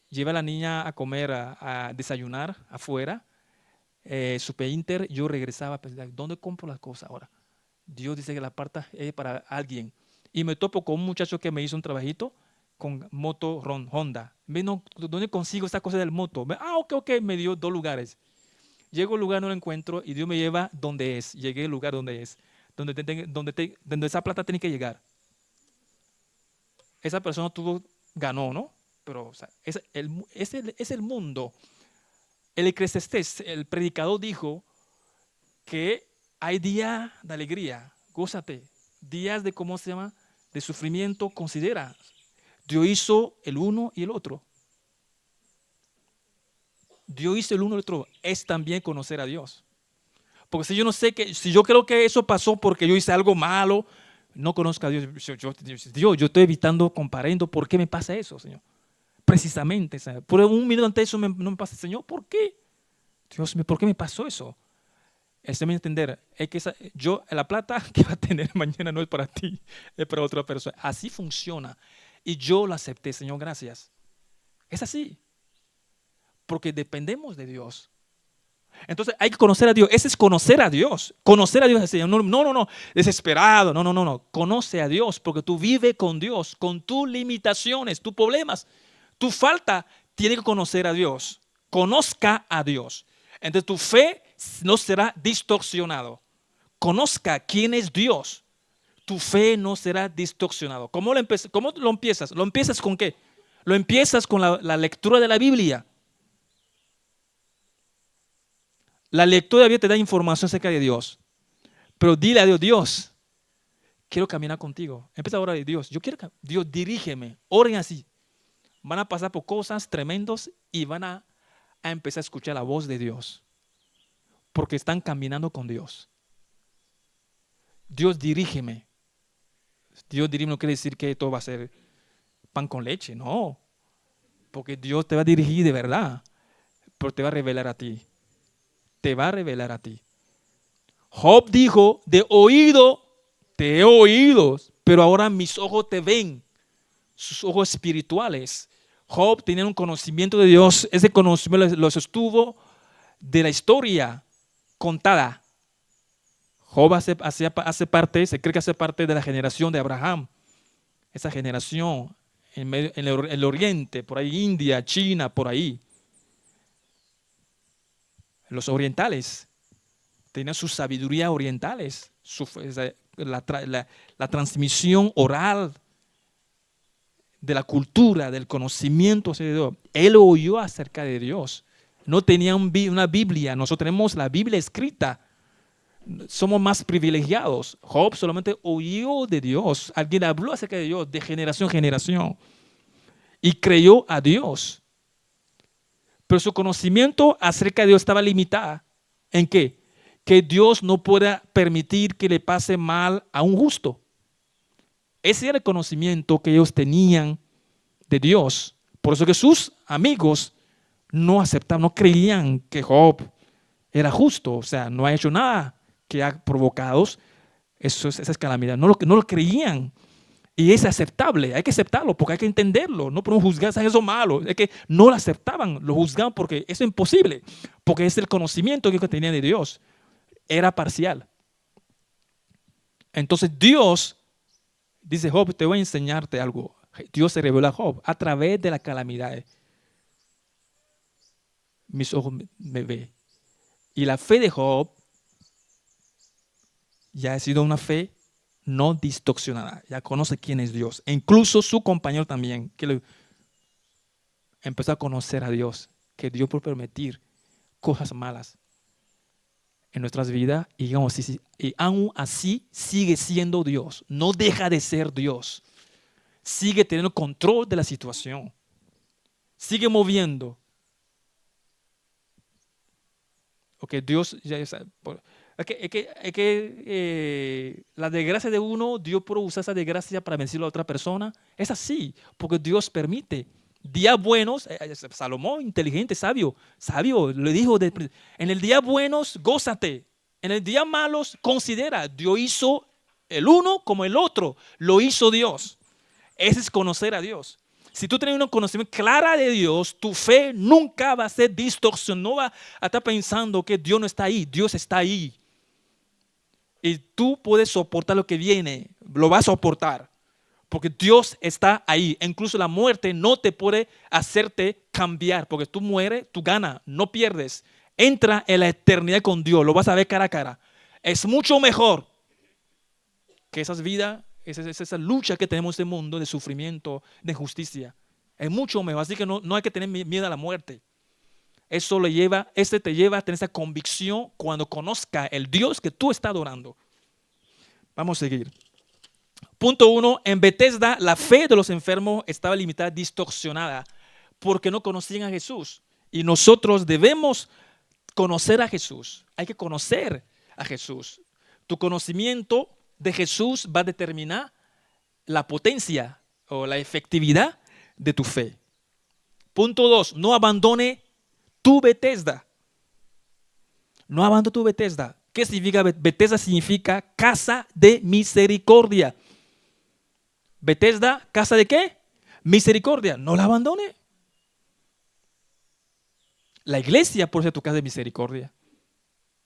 llevo a la niña a comer, a desayunar afuera. Super Inter, yo regresaba, pues, ¿dónde compro las cosas ahora? Dios dice que la plata es para alguien. Y me topo con un muchacho que me hizo un trabajito con moto Honda. ¿Dónde consigo esta cosa del moto? Ok, me dio 2 lugares. Llego al lugar, no lo encuentro y Dios me lleva donde es. Llegué al lugar donde es, donde esa plata tiene que llegar. Esa persona ganó, ¿no? Pero o sea, es el mundo. El Eclesiastés, el predicador dijo que hay días de alegría, gózate, días de, ¿cómo se llama?, de sufrimiento, considera. Dios hizo el uno y el otro. Dios hizo el uno y el otro. Es también conocer a Dios. Porque si yo creo que eso pasó porque yo hice algo malo, no conozco a Dios. Yo estoy evitando, comparando. ¿Por qué me pasa eso, Señor? Precisamente, ¿sabes? Por un minuto antes eso no me pasa. Señor, ¿por qué? Dios mío, ¿por qué me pasó eso? Eso me entender. Es que la plata que va a tener mañana no es para ti, es para otra persona. Así funciona. Y yo lo acepté, Señor, gracias. Es así. Porque dependemos de Dios. Entonces hay que conocer a Dios. Ese es conocer a Dios. Conocer a Dios. No. Desesperado. No. Conoce a Dios porque tú vives con Dios, con tus limitaciones, tus problemas, tu falta. Tiene que conocer a Dios. Conozca a Dios. Entonces tu fe no será distorsionado. Conozca quién es Dios. Tu fe no será distorsionado. ¿Cómo lo empiezas? ¿Lo empiezas con qué? Lo empiezas con la lectura de la Biblia. La lectura de la Biblia te da información acerca de Dios. Pero dile a Dios, Dios, quiero caminar contigo. Empieza a orar a Dios. Dios, dirígeme. Oren así. Van a pasar por cosas tremendas y van a empezar a escuchar la voz de Dios. Porque están caminando con Dios. Dios, dirígeme. Dios, dirígeme no quiere decir que todo va a ser pan con leche. No. Porque Dios te va a dirigir de verdad. Pero te va a revelar a ti. Te va a revelar a ti. Job dijo, de oído te he oído, pero ahora mis ojos te ven. Sus ojos espirituales. Job tenía un conocimiento de Dios. Ese conocimiento lo sostuvo de la historia contada. Job hace parte, se cree que hace parte de la generación de Abraham. Esa generación en el oriente, por ahí India, China, por ahí. Los orientales tenían su sabiduría orientales, la transmisión oral de la cultura, del conocimiento de Dios. Él oyó acerca de Dios. No tenía una Biblia. Nosotros tenemos la Biblia escrita. Somos más privilegiados. Job solamente oyó de Dios. Alguien habló acerca de Dios de generación en generación. Y creyó a Dios. Pero su conocimiento acerca de Dios estaba limitado. ¿En qué? Que Dios no pueda permitir que le pase mal a un justo. Ese era el conocimiento que ellos tenían de Dios. Por eso que sus amigos no aceptaban, no creían que Job era justo. O sea, no ha hecho nada que ha provocado esas calamidades. No lo creían. Y es aceptable, hay que aceptarlo porque hay que entenderlo. No podemos juzgar a eso malo. Es que no lo aceptaban, lo juzgaban porque eso es imposible. Porque es el conocimiento que tenían de Dios. Era parcial. Entonces Dios dice, Job, te voy a enseñarte algo. Dios se reveló a Job a través de la calamidad. Mis ojos me ven. Y la fe de Job ya ha sido una fe no distorsionada. Ya conoce quién es Dios. E incluso su compañero también, que empezó a conocer a Dios. Que Dios puede permitir cosas malas en nuestras vidas y aún así sigue siendo Dios. No deja de ser Dios. Sigue teniendo control de la situación. Sigue moviendo. Ok, Dios ya sabe. La desgracia de uno, Dios puede usar esa desgracia para vencer a la otra persona. Es así, porque Dios permite. Días buenos, Salomón, inteligente, sabio, le dijo, en el día buenos, gózate. En el día malos, considera. Dios hizo el uno como el otro. Lo hizo Dios. Ese es conocer a Dios. Si tú tienes una conocimiento clara de Dios, tu fe nunca va a ser distorsionada. No va a estar pensando que Dios no está ahí. Dios está ahí. Y tú puedes soportar lo que viene. Lo vas a soportar. Porque Dios está ahí. Incluso la muerte no te puede hacerte cambiar. Porque tú mueres, tú ganas, no pierdes. Entra en la eternidad con Dios. Lo vas a ver cara a cara. Es mucho mejor que esas vidas, esa lucha que tenemos en este mundo de sufrimiento, de injusticia. Es mucho mejor. Así que no hay que tener miedo a la muerte. Eso te lleva a tener esa convicción cuando conozca el Dios que tú estás adorando. Vamos a seguir. Punto 1. En Bethesda, la fe de los enfermos estaba limitada, distorsionada, porque no conocían a Jesús. Y nosotros debemos conocer a Jesús. Hay que conocer a Jesús. Tu conocimiento de Jesús va a determinar la potencia o la efectividad de tu fe. Punto 2. No abandone tu Bethesda. No abandone tu Bethesda. ¿Qué significa Bethesda? Significa casa de misericordia. Bethesda, ¿casa de qué? Misericordia. No la abandone. La iglesia puede ser tu casa de misericordia.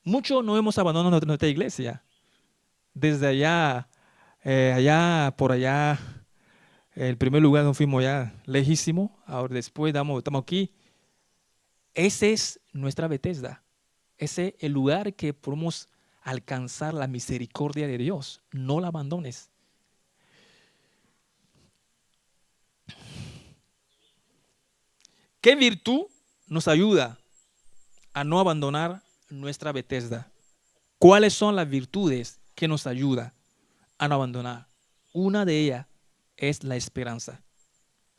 Muchos no hemos abandonado nuestra iglesia. Desde allá, por allá, el primer lugar donde fuimos ya lejísimo. Ahora después estamos aquí. Esa es nuestra Bethesda. Ese es el lugar que podemos alcanzar la misericordia de Dios. No la abandones. ¿Qué virtud nos ayuda a no abandonar nuestra Betesda? ¿Cuáles son las virtudes que nos ayudan a no abandonar? Una de ellas es la esperanza.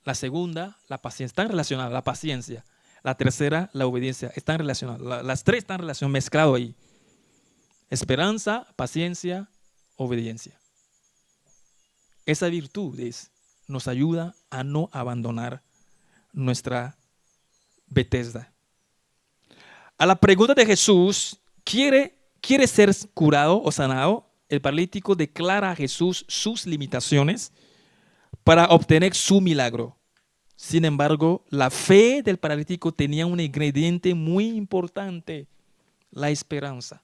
La segunda, la paciencia. Están relacionadas, la paciencia. La tercera, la obediencia. Están relacionadas. Las tres están relacionadas, mezcladas ahí. Esperanza, paciencia, obediencia. Esa virtud nos ayuda a no abandonar nuestra Betesda. A la pregunta de Jesús, ¿quiere ser curado o sanado? El paralítico declara a Jesús sus limitaciones para obtener su milagro. Sin embargo, la fe del paralítico tenía un ingrediente muy importante, la esperanza.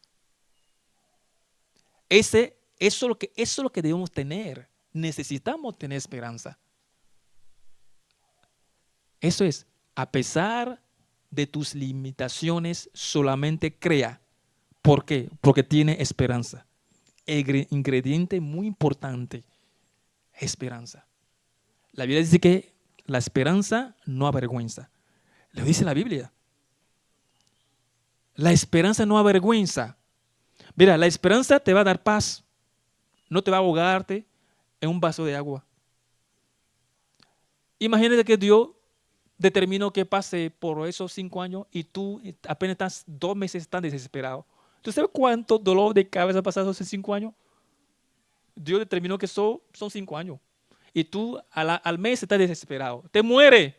Eso es lo que debemos tener. Necesitamos tener esperanza. Eso es, a pesar de tus limitaciones, solamente crea. ¿Por qué? Porque tiene esperanza. El ingrediente muy importante, esperanza. La Biblia dice que la esperanza no avergüenza. Lo dice la Biblia. La esperanza no avergüenza. Mira, la esperanza te va a dar paz. No te va a ahogarte en un vaso de agua. Imagínate que Dios determinó que pase por esos 5 años y tú apenas estás 2 meses tan desesperado. ¿Tú sabes cuánto dolor de cabeza ha pasado esos 5 años? Dios determinó que son 5 años. Y tú al mes estás desesperado. Te muere.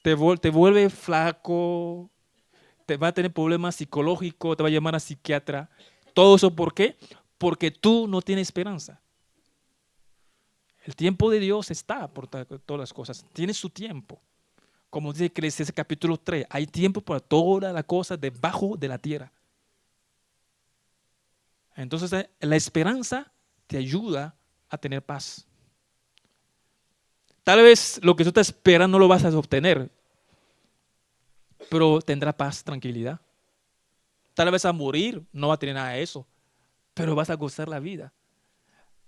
Te vuelve flaco. Te va a tener problemas psicológicos. Te va a llamar a psiquiatra. Todo eso, ¿por qué? Porque tú no tienes esperanza. El tiempo de Dios está por todas las cosas. Tiene su tiempo. Como dice Eclesiastés capítulo 3, hay tiempo para todas las cosas debajo de la tierra. Entonces, la esperanza te ayuda a tener paz. Tal vez lo que tú estás esperando no lo vas a obtener, pero tendrá paz, tranquilidad. Tal vez a morir no va a tener nada de eso, pero vas a gozar la vida.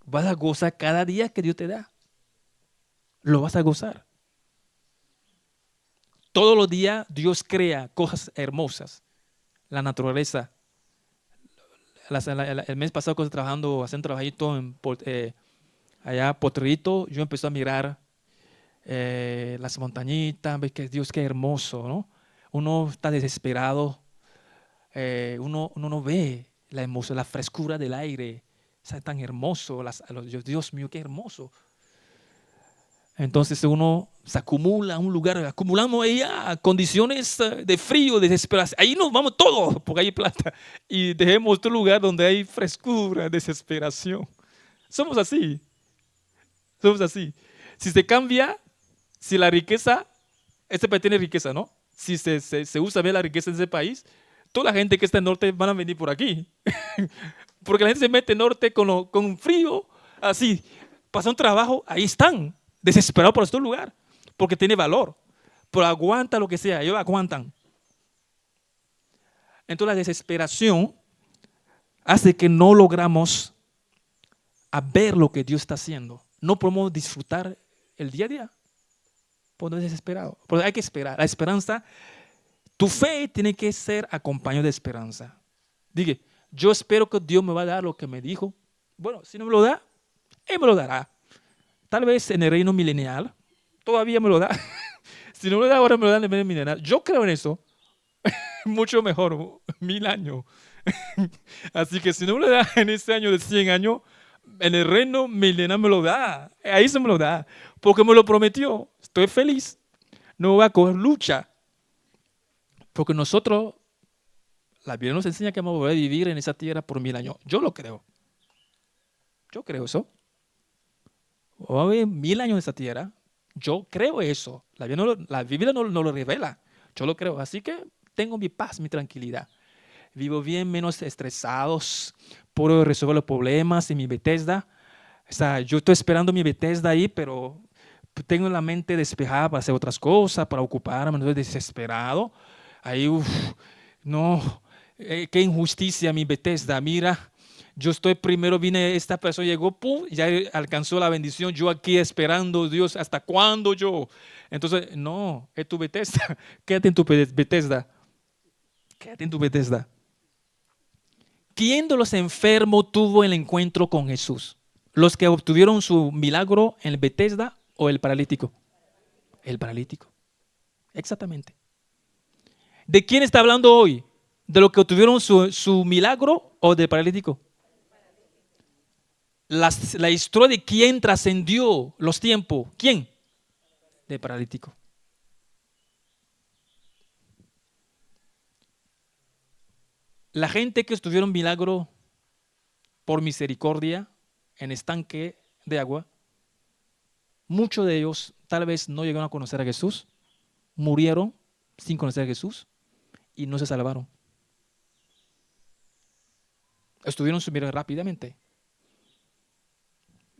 Vas a gozar cada día que Dios te da. Lo vas a gozar. Todos los días Dios crea cosas hermosas. La naturaleza. El mes pasado que estoy trabajando, haciendo trabajito allá Potrerito, yo empecé a mirar las montañitas, ves que Dios, qué hermoso, ¿no? Uno está desesperado, uno no ve la emoción, la frescura del aire, es tan hermoso, Dios mío, qué hermoso. Entonces uno se acumula a un lugar, acumulamos ahí condiciones de frío, de desesperación. Ahí nos vamos todos, porque hay plata. Y dejemos otro lugar donde hay frescura, desesperación. Somos así. Somos así. Si se cambia, si la riqueza, este país tiene riqueza, ¿no? Si se usa bien la riqueza de ese país, toda la gente que está en el norte van a venir por aquí. Porque la gente se mete en norte con frío, así. Pasa un trabajo, ahí están. Desesperado por este lugar, porque tiene valor, pero aguanta lo que sea, ellos aguantan. Entonces la desesperación hace que no logramos a ver lo que Dios está haciendo. No podemos disfrutar el día a día, por desesperado. Pero hay que esperar. La esperanza, tu fe tiene que ser acompañada de esperanza. Dije, yo espero que Dios me va a dar lo que me dijo. Bueno, si no me lo da, Él me lo dará. Tal vez en el reino milenial todavía me lo da. Si no me lo da ahora, me lo da en el reino milenial. Yo creo en eso. Mucho mejor, 1000 años. Así que si no me lo da en ese año de 100 años, en el reino milenial me lo da. Ahí se me lo da. Porque me lo prometió. Estoy feliz. No voy a coger lucha. Porque nosotros, la Biblia nos enseña que vamos a volver a vivir en esa tierra por 1000 años. Yo lo creo. Yo creo eso. Va a haber 1000 años en esta tierra. Yo creo eso. La Biblia no lo revela. Yo lo creo. Así que tengo mi paz, mi tranquilidad. Vivo bien, menos estresados. Puedo resolver los problemas en mi Betesda. O sea, yo estoy esperando mi Betesda ahí, pero tengo la mente despejada para hacer otras cosas, para ocuparme. No estoy desesperado. Ahí, No, qué injusticia mi Bethesda. Mira, yo estoy primero, vine, esta persona llegó, pum, ya alcanzó la bendición. Yo aquí esperando, Dios, ¿hasta cuándo yo? Entonces, no, es tu Bethesda. Quédate en tu Bethesda. Quédate en tu Bethesda. ¿Quién de los enfermos tuvo el encuentro con Jesús? ¿Los que obtuvieron su milagro en Bethesda o el paralítico? El paralítico. Exactamente. ¿De quién está hablando hoy? ¿De los que obtuvieron su milagro o del paralítico? La historia de quién trascendió los tiempos. ¿Quién? Del paralítico. La gente que estuvieron milagro por misericordia en estanque de agua, muchos de ellos tal vez no llegaron a conocer a Jesús, murieron sin conocer a Jesús y no se salvaron. Estuvieron sumidos rápidamente.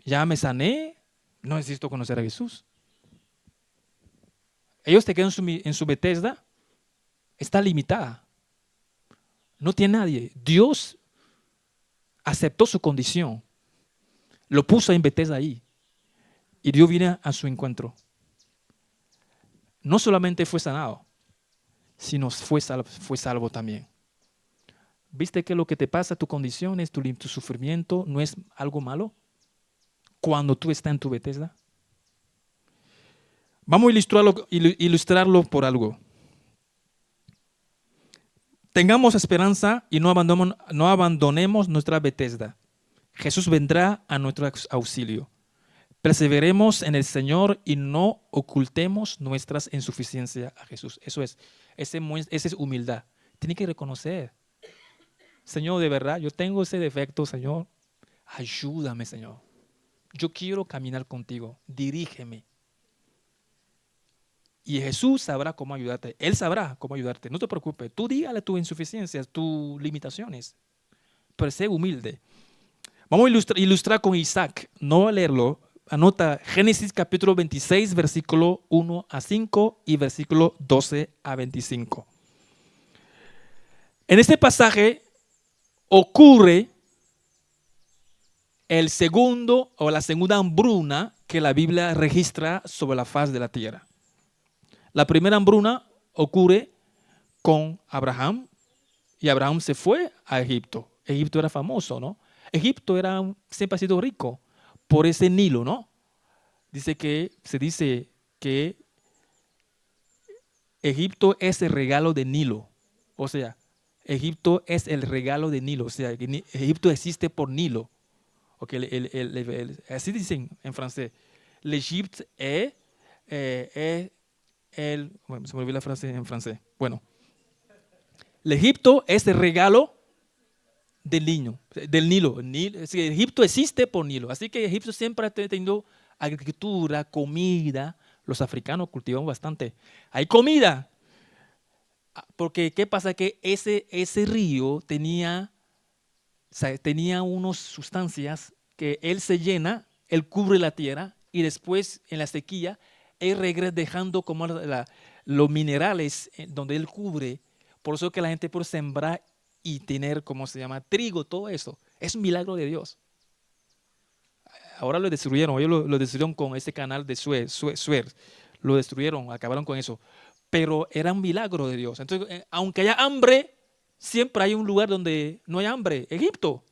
Ya me sané, no necesito conocer a Jesús. Ellos te quedan en su Bethesda, está limitada. No tiene nadie. Dios aceptó su condición, lo puso en Bethesda ahí y Dios viene a su encuentro. No solamente fue sanado, sino fue salvo también. ¿Viste que lo que te pasa, tu condición, es tu sufrimiento, no es algo malo? Cuando tú estás en tu Bethesda. Vamos a ilustrarlo por algo. Tengamos esperanza y no abandonemos nuestra Bethesda. Jesús vendrá a nuestro auxilio. Perseveremos en el Señor y no ocultemos nuestras insuficiencias a Jesús. Esa es humildad. Tiene que reconocer. Señor, de verdad, yo tengo ese defecto, Señor. Ayúdame, Señor. Yo quiero caminar contigo. Dirígeme. Y Jesús sabrá cómo ayudarte. Él sabrá cómo ayudarte. No te preocupes. Tú dígale tus insuficiencias, tus limitaciones. Pero sé humilde. Vamos a ilustrar con Isaac. No voy a leerlo. Anota Génesis capítulo 26, versículo 1 a 5 y versículo 12 a 25. En este pasaje ocurre el segundo o la segunda hambruna que la Biblia registra sobre la faz de la tierra. La primera hambruna ocurre con Abraham y Abraham se fue a Egipto. Egipto era famoso, ¿no? Egipto siempre ha sido rico por ese Nilo, ¿no? Se dice que Egipto es el regalo de Nilo. O sea, Egipto es el regalo de Nilo. O sea, Egipto existe por Nilo. Okay, así dicen en francés. L'Égypte bueno, se me olvidó la frase en francés. Bueno, el Egipto es el regalo del Nilo. Egipto existe por Nilo. Así que Egipto siempre ha tenido agricultura, comida. Los africanos cultivan bastante. Hay comida. Porque, ¿qué pasa? Que ese río tenía unas sustancias que él se llena, él cubre la tierra y después en la sequía él regresa dejando como los minerales donde él cubre. Por eso que la gente puede sembrar y tener, ¿cómo se llama? Trigo, todo eso. Es un milagro de Dios. Ahora lo destruyeron. Ellos lo destruyeron con ese canal de Suez. Lo destruyeron, acabaron con eso. Pero era un milagro de Dios. Entonces, aunque haya hambre, siempre hay un lugar donde no hay hambre. Egipto.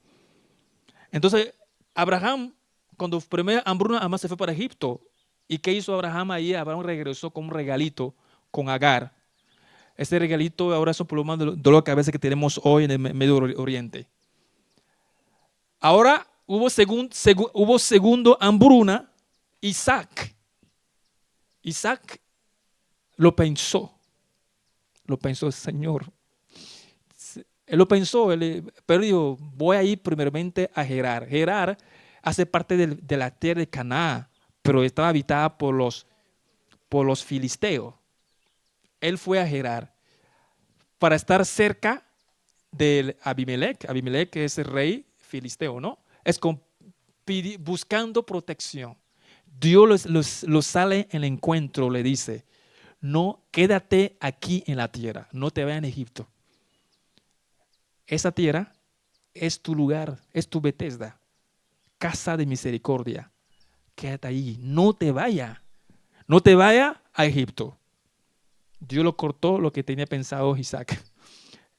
Entonces, Abraham, cuando primera hambruna, además se fue para Egipto. ¿Y qué hizo Abraham ahí? Abraham regresó con un regalito con Agar. Este regalito ahora es un problema de dolor de cabeza que tenemos hoy en el Medio Oriente. Ahora hubo segundo hambruna. Isaac lo pensó, Señor. Él lo pensó, pero dijo, voy a ir primeramente a Gerar. Gerar hace parte de la tierra de Canaán, pero estaba habitada por los filisteos. Él fue a Gerar para estar cerca de Abimelech. Abimelech es el rey filisteo, ¿no? Buscando protección. Dios los sale en el encuentro, le dice, no, quédate aquí en la tierra, no te vayas a Egipto. esa tierra es tu lugar, es tu Betesda, casa de misericordia. Quédate ahí, no te vayas. No te vayas a Egipto. Dios lo cortó lo que tenía pensado Isaac.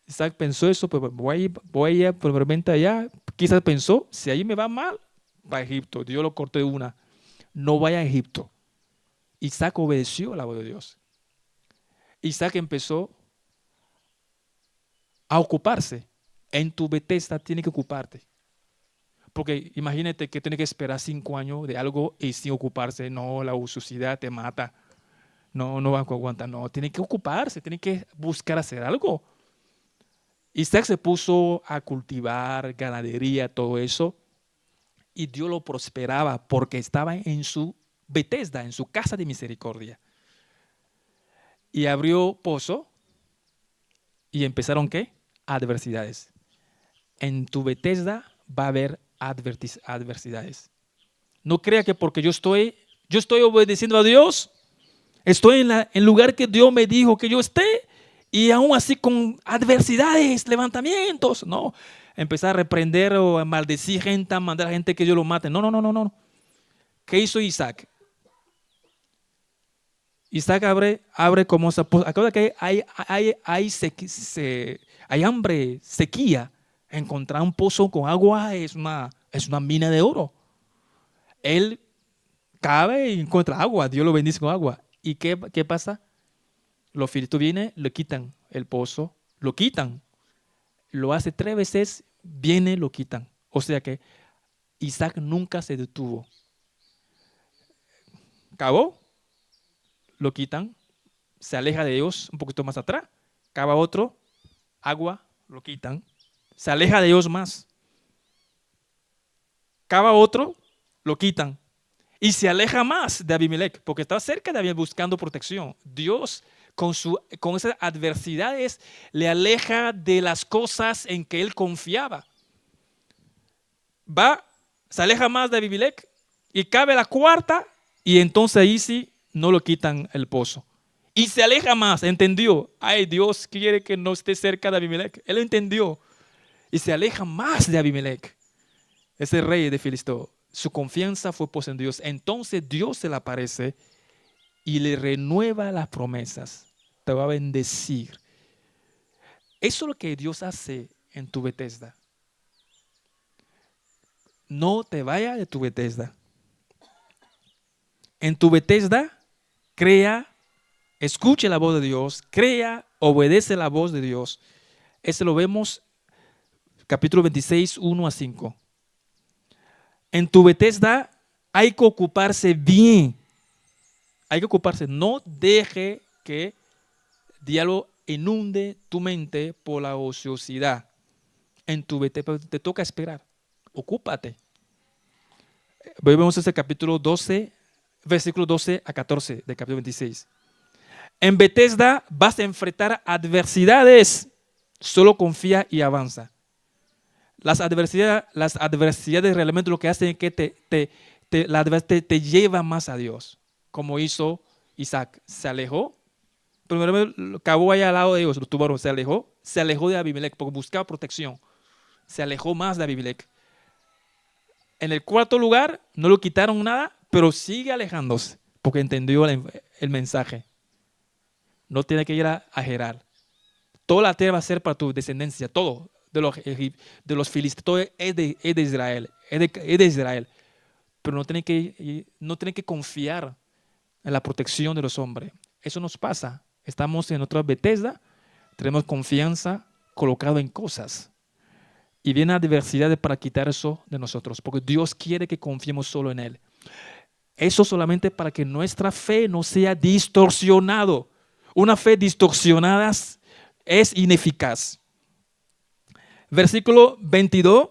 Isaac pensó eso, pues voy a ir probablemente allá. Quizás pensó, si ahí me va mal, va a Egipto. Dios lo cortó de una. No vaya a Egipto. Isaac obedeció a la voz de Dios. Isaac empezó a ocuparse. En tu Betesda tiene que ocuparte. Porque imagínate que tiene que esperar 5 años de algo y sin ocuparse. No, la ociosidad te mata. No, no va a aguantar. No, tiene que ocuparse, tiene que buscar hacer algo. Isaac se puso a cultivar ganadería, todo eso. Y Dios lo prosperaba porque estaba en su Betesda, en su casa de misericordia. Y abrió pozo y empezaron ¿qué? Adversidades. En tu Betesda va a haber adversidades. No crea que porque yo estoy obedeciendo a Dios, estoy en el lugar que Dios me dijo que yo esté y aún así con adversidades, levantamientos. No, empezar a reprender o a maldecir gente, a mandar a gente que Dios lo mate. No, no, no, no, no. ¿Qué hizo Isaac? Isaac abre como esa. Acuérdate que hay hambre, sequía. Encontrar un pozo con agua es una mina de oro. Él cabe y encuentra agua. Dios lo bendice con agua. ¿Y qué pasa? Los filisteos vienen, le quitan el pozo, lo quitan. Lo hace 3 veces, viene, lo quitan. O sea que Isaac nunca se detuvo. Acabó, lo quitan, se aleja de Dios un poquito más atrás. Cava otro, agua, lo quitan, se aleja de Dios más. Cava otro, lo quitan. Y se aleja más de Abimelech, porque estaba cerca de Abimelech buscando protección. Dios, con esas adversidades, le aleja de las cosas en que él confiaba. Se aleja más de Abimelech y cabe la cuarta, y entonces ahí sí no lo quitan el pozo. Y se aleja más, entendió. Ay, Dios quiere que no esté cerca de Abimelech. Él entendió. Y se aleja más de Abimelech, ese rey de Filisteo. Su confianza fue puesta en Dios. Entonces Dios se le aparece y le renueva las promesas. Te va a bendecir. Eso es lo que Dios hace en tu Betesda. No te vayas de tu Betesda. En tu Betesda, crea, escuche la voz de Dios, crea, obedece la voz de Dios. Eso lo vemos capítulo 26, 1 a 5. En tu Betesda hay que ocuparse bien. Hay que ocuparse. No deje que el diablo inunde tu mente por la ociosidad. En tu Betesda te toca esperar. Ocúpate. Vemos ese capítulo 12, versículo 12 a 14 del capítulo 26. En Betesda vas a enfrentar adversidades. Solo confía y avanza. Las adversidades realmente lo que hacen es que te lleva más a Dios. Como hizo Isaac. Se alejó. Primero acabó allá al lado de Dios. Lo tuvo, se alejó de Abimelech porque buscaba protección. Se alejó más de Abimelech. En el cuarto lugar no le quitaron nada, pero sigue alejándose porque entendió el mensaje. No tiene que ir a Gerar. Toda la tierra va a ser para tu descendencia, todo de los filisteos, todo es de Israel, es de Israel. Pero no tiene que confiar en la protección de los hombres. Eso nos pasa. Estamos en otra Betesda, tenemos confianza colocada en cosas. Y viene adversidades para quitar eso de nosotros, porque Dios quiere que confiemos solo en Él. Eso solamente para que nuestra fe no sea distorsionado. Una fe distorsionada es ineficaz. Versículo 22,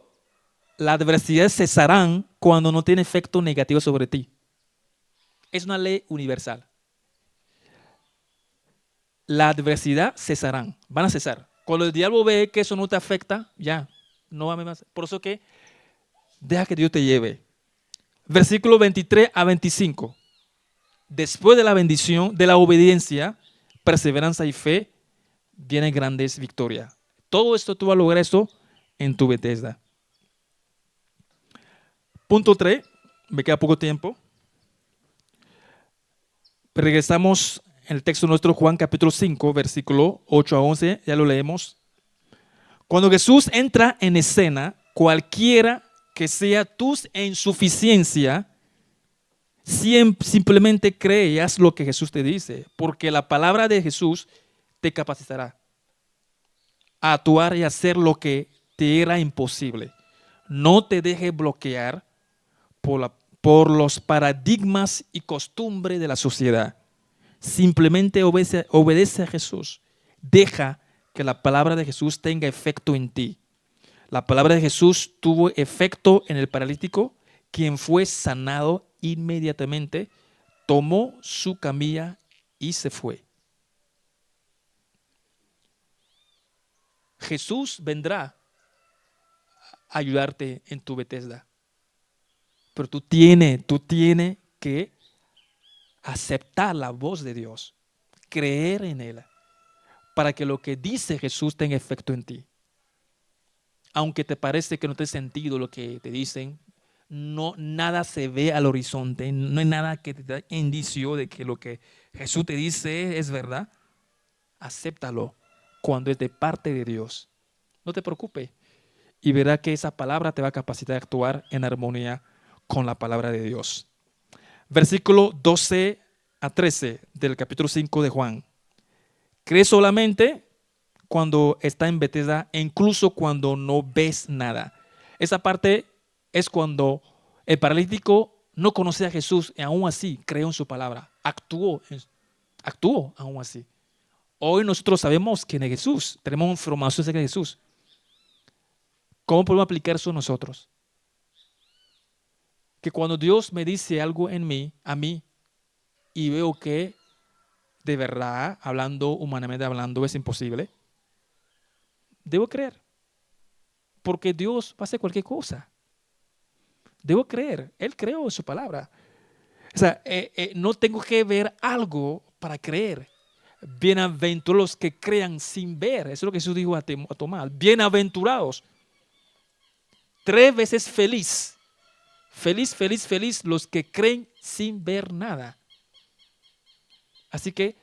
las adversidades cesarán cuando no tiene efecto negativo sobre ti. Es una ley universal. La adversidad cesarán, van a cesar. Cuando el diablo ve que eso no te afecta, ya, no va más. Por eso que deja que Dios te lleve. Versículo 23 a 25. Después de la bendición, de la obediencia, perseverancia y fe, vienen grandes victorias. todo esto tú vas a lograr esto en tu Bethesda. Punto 3, me queda poco tiempo. Regresamos en el texto nuestro, Juan capítulo 5, versículo 8 a 11, ya lo leemos. Cuando Jesús entra en escena, cualquiera que sea tu insuficiencia, simplemente cree y haz lo que Jesús te dice, porque la palabra de Jesús te capacitará a actuar y hacer lo que te era imposible. No te dejes bloquear por los paradigmas y costumbres de la sociedad. Simplemente obedece a Jesús. Deja que la palabra de Jesús tenga efecto en ti. La palabra de Jesús tuvo efecto en el paralítico, quien fue sanado inmediatamente, tomó su camilla y se fue. Jesús vendrá a ayudarte en tu Bethesda. Pero tú tienes que aceptar la voz de Dios, creer en Él, para que lo que dice Jesús tenga efecto en ti. Aunque te parece que no tiene sentido lo que te dicen, no, nada se ve al horizonte, no hay nada que te da indicio de que lo que Jesús te dice es verdad. Acéptalo cuando es de parte de Dios. No te preocupes y verá que esa palabra te va a capacitar a actuar en armonía con la palabra de Dios. Versículo 12 a 13 del capítulo 5 de Juan. Cree solamente cuando está en Bethesda, incluso cuando no ves nada. Esa parte es cuando el paralítico no conocía a Jesús y aún así creyó en su palabra. Actuó aún así. Hoy nosotros sabemos quién es Jesús. Tenemos información acerca de Jesús. ¿Cómo podemos aplicar eso nosotros? Que cuando Dios me dice algo a mí, y veo que de verdad, humanamente hablando, es imposible, debo creer. Porque Dios va a hacer cualquier cosa. Debo creer. Él creó en su palabra. O sea, no tengo que ver algo para creer. Bienaventurados los que crean sin ver. Eso es lo que Jesús dijo a Tomás. Bienaventurados. 3 veces feliz. Feliz, feliz, feliz los que creen sin ver nada. Así que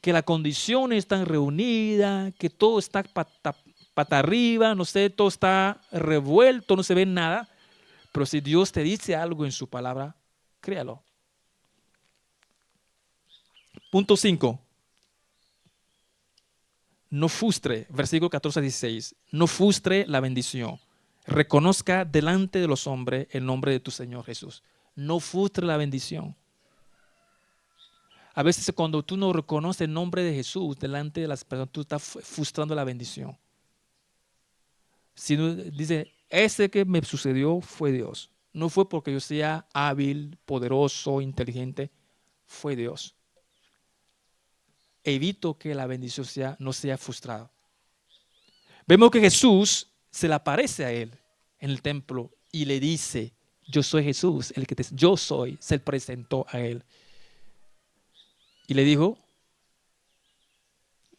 las condiciones están reunidas, que todo está pata arriba, no sé, todo está revuelto, no se ve nada. Pero si Dios te dice algo en su palabra, créalo. Punto 5. No frustre, versículo 14 a 16. No frustre la bendición. Reconozca delante de los hombres el nombre de tu Señor Jesús. No frustre la bendición. A veces cuando tú no reconoces el nombre de Jesús delante de las personas, tú estás frustrando la bendición. Si no, dice, ese que me sucedió fue Dios. No fue porque yo sea hábil, poderoso, inteligente. Fue Dios. Evito que la bendición no sea frustrada. Vemos que Jesús se le aparece a él en el templo y le dice, yo soy Jesús, yo soy. Se le presentó a él. Y le dijo,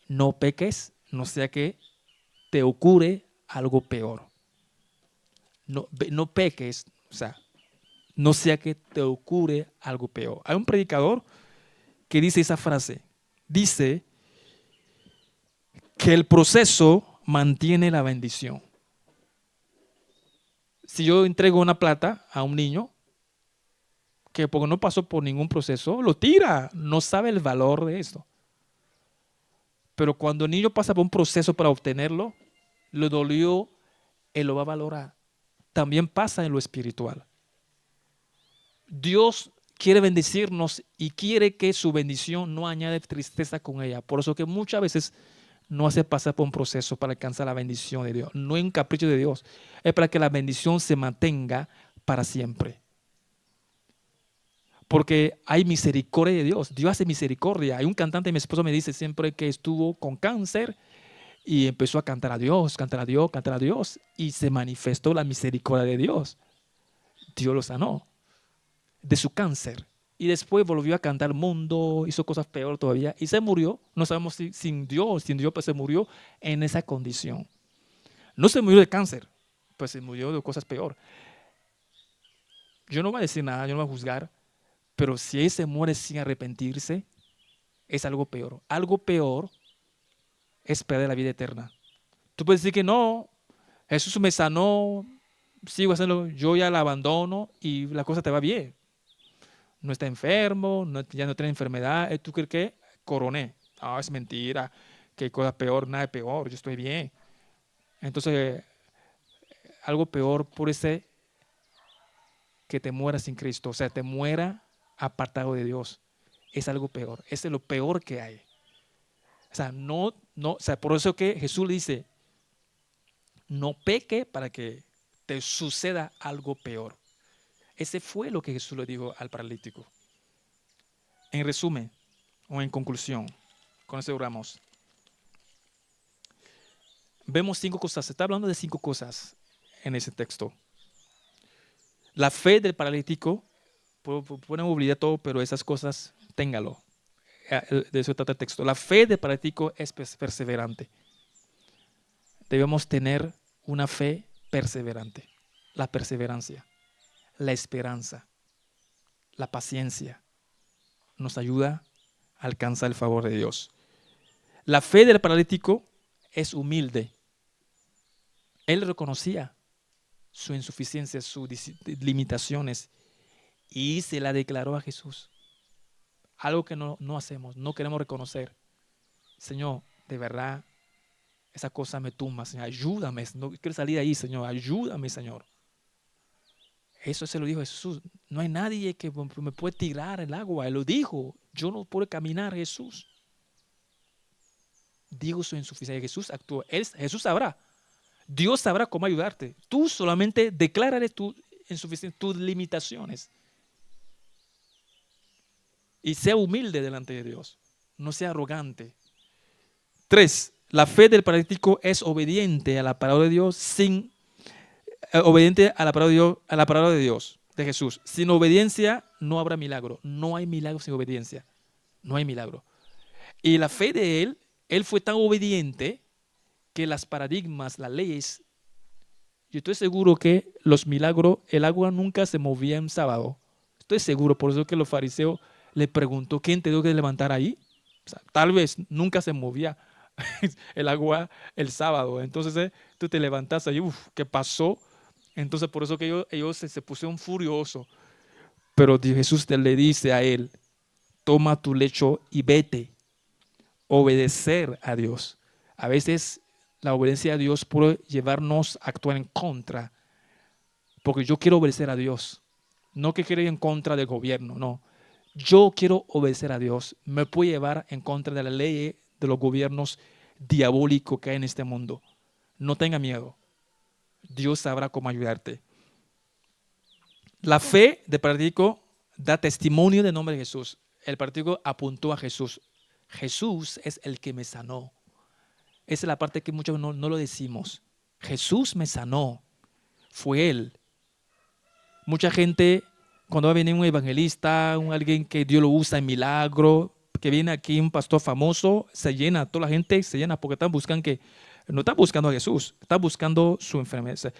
no peques, no sea que te ocurre algo peor. No peques, o sea, no sea que te ocurre algo peor. Hay un predicador que dice esa frase. Dice que el proceso mantiene la bendición. Si yo entrego una plata a un niño que porque no pasó por ningún proceso, lo tira, no sabe el valor de esto. Pero cuando el niño pasa por un proceso para obtenerlo, le dolió, él lo va a valorar. También pasa en lo espiritual. Dios quiere bendecirnos y quiere que su bendición no añade tristeza con ella. Por eso que muchas veces no hace pasar por un proceso para alcanzar la bendición de Dios. No es un capricho de Dios. Es para que la bendición se mantenga para siempre. Porque hay misericordia de Dios. Dios hace misericordia. Hay un cantante, mi esposo me dice siempre que estuvo con cáncer y empezó a cantar a Dios, cantar a Dios, cantar a Dios. Y se manifestó la misericordia de Dios. Dios lo sanó de su cáncer. y después volvió a cantar al mundo, hizo cosas peor todavía y se murió. No sabemos si sin Dios, pues se murió en esa condición. No se murió de cáncer, pues se murió de cosas peor. Yo no voy a decir nada, yo no voy a juzgar, pero si él se muere sin arrepentirse, es algo peor. Algo peor es perder la vida eterna. Tú puedes decir que no, Jesús me sanó, sigo haciendo, yo ya la abandono y la cosa te va bien. No está enfermo, ya no tiene enfermedad. ¿Tú crees que coroné? Ah, es mentira. Qué cosa peor, nada peor, yo estoy bien. Entonces, algo peor puede ser que te mueras sin Cristo, o sea, te muera apartado de Dios. Es algo peor, es lo peor que hay. O sea, o sea, por eso que Jesús le dice, no peque para que te suceda algo peor. Ese fue lo que Jesús le dijo al paralítico. En resumen, o en conclusión, con eso oramos. Vemos 5 cosas, se está hablando de 5 cosas en ese texto. La fe del paralítico, pueden olvidar todo, pero esas cosas, téngalo. De eso trata el texto. La fe del paralítico es perseverante. Debemos tener una fe perseverante. La perseverancia, la esperanza, la paciencia nos ayuda a alcanzar el favor de Dios. La fe del paralítico es humilde. Él reconocía su insuficiencia, sus limitaciones y se la declaró a Jesús. Algo que no hacemos, no queremos reconocer. Señor, de verdad, esa cosa me tumba, Señor, ayúdame, no quiero salir de ahí, Señor, ayúdame, Señor. Eso se lo dijo Jesús. No hay nadie que me puede tirar el agua. Él lo dijo. Yo no puedo caminar, Jesús. Digo su insuficiencia. Jesús actuó. Jesús sabrá. Dios sabrá cómo ayudarte. Tú solamente declárale tu insuficiencia, tus limitaciones. Y sea humilde delante de Dios. No sea arrogante. 3. La fe del paralítico es obediente a la palabra de Dios obediente a la palabra de Dios, de Jesús. Sin obediencia no habrá milagro. No hay milagro sin obediencia. No hay milagro. Y la fe de él fue tan obediente que las paradigmas, las leyes, yo estoy seguro que los milagros, el agua nunca se movía en sábado. Estoy seguro, por eso que los fariseos le preguntó, ¿quién te dio que levantar ahí? O sea, tal vez nunca se movía el agua el sábado. Entonces tú te levantas ahí, ¿qué pasó? Entonces por eso que ellos se pusieron furiosos. Pero Jesús le dice a él, toma tu lecho y vete. Obedecer a Dios. A veces la obediencia a Dios puede llevarnos a actuar en contra. Porque yo quiero obedecer a Dios. No que quiero ir en contra del gobierno, no. Yo quiero obedecer a Dios. Me puede llevar en contra de la ley de los gobiernos diabólicos que hay en este mundo. No tenga miedo. Dios sabrá cómo ayudarte. La fe del paralítico da testimonio del nombre de Jesús. El paralítico apuntó a Jesús. Jesús es el que me sanó. Esa es la parte que muchos no lo decimos. Jesús me sanó. Fue Él. Mucha gente, cuando va a venir un evangelista, alguien que Dios lo usa en milagro, que viene aquí un pastor famoso, se llena, toda la gente se llena porque están buscando no están buscando a Jesús, están buscando su enfermedad.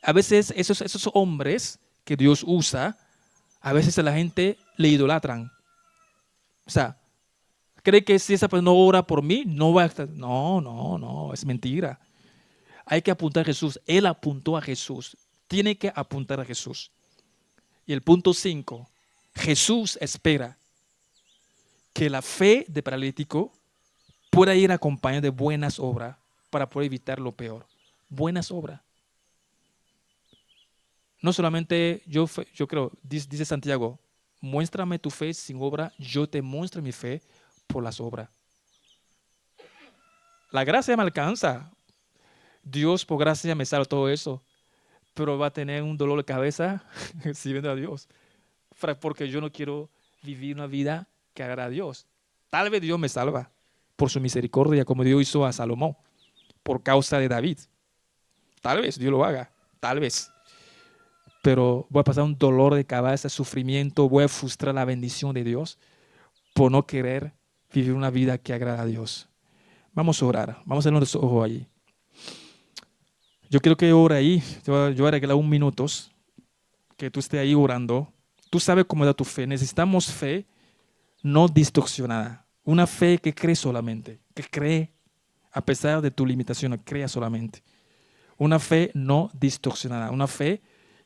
A veces esos hombres que Dios usa, a veces a la gente le idolatran. O sea, cree que si esa persona no ora por mí, no va a estar. No, es mentira. Hay que apuntar a Jesús. Él apuntó a Jesús. Tiene que apuntar a Jesús. Y el punto 5, Jesús espera que la fe de paralítico pueda ir acompañada de buenas obras para poder evitar lo peor. Buenas obras. No solamente yo creo, dice Santiago, muéstrame tu fe sin obra, yo te muestro mi fe por las obras. La gracia me alcanza. Dios por gracia me salva todo eso. Pero va a tener un dolor de cabeza sirviendo a Dios. Porque yo no quiero vivir una vida que agrada a Dios. Tal vez Dios me salva por su misericordia, como Dios hizo a Salomón, por causa de David. Tal vez Dios lo haga, tal vez. pero voy a pasar un dolor de cabeza, sufrimiento, voy a frustrar la bendición de Dios por no querer vivir una vida que agrada a Dios. Vamos a orar, vamos a cerrar los ojos allí. Yo quiero que ore ahí, yo voy a regalar 1 minuto, que tú estés ahí orando. Tú sabes cómo da tu fe. Necesitamos fe no distorsionada. Una fe que cree solamente, que cree a pesar de tu limitación, crea solamente. Una fe no distorsionada, una fe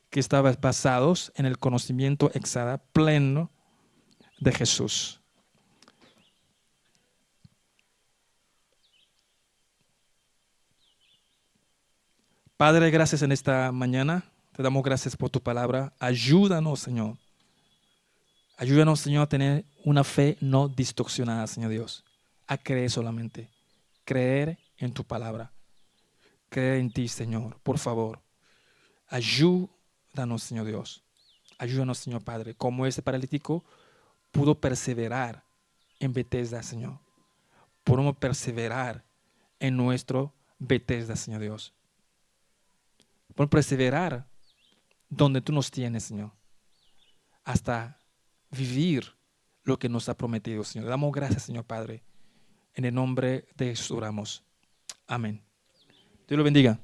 que está basada en el conocimiento exacto, pleno de Jesús. Padre, gracias en esta mañana. Te damos gracias por tu palabra. Ayúdanos, Señor. Ayúdanos, Señor, a tener una fe no distorsionada, Señor Dios. A creer solamente. Creer en tu palabra. Creer en ti, Señor. Por favor. Ayúdanos, Señor Dios. Ayúdanos, Señor Padre. Como este paralítico pudo perseverar en Bethesda, Señor. Podemos perseverar en nuestro Bethesda, Señor Dios. Podemos perseverar donde tú nos tienes, Señor. Hasta vivir lo que nos ha prometido, Señor. Le damos gracias, Señor Padre. En el nombre de Jesús oramos. Amén. Dios lo bendiga.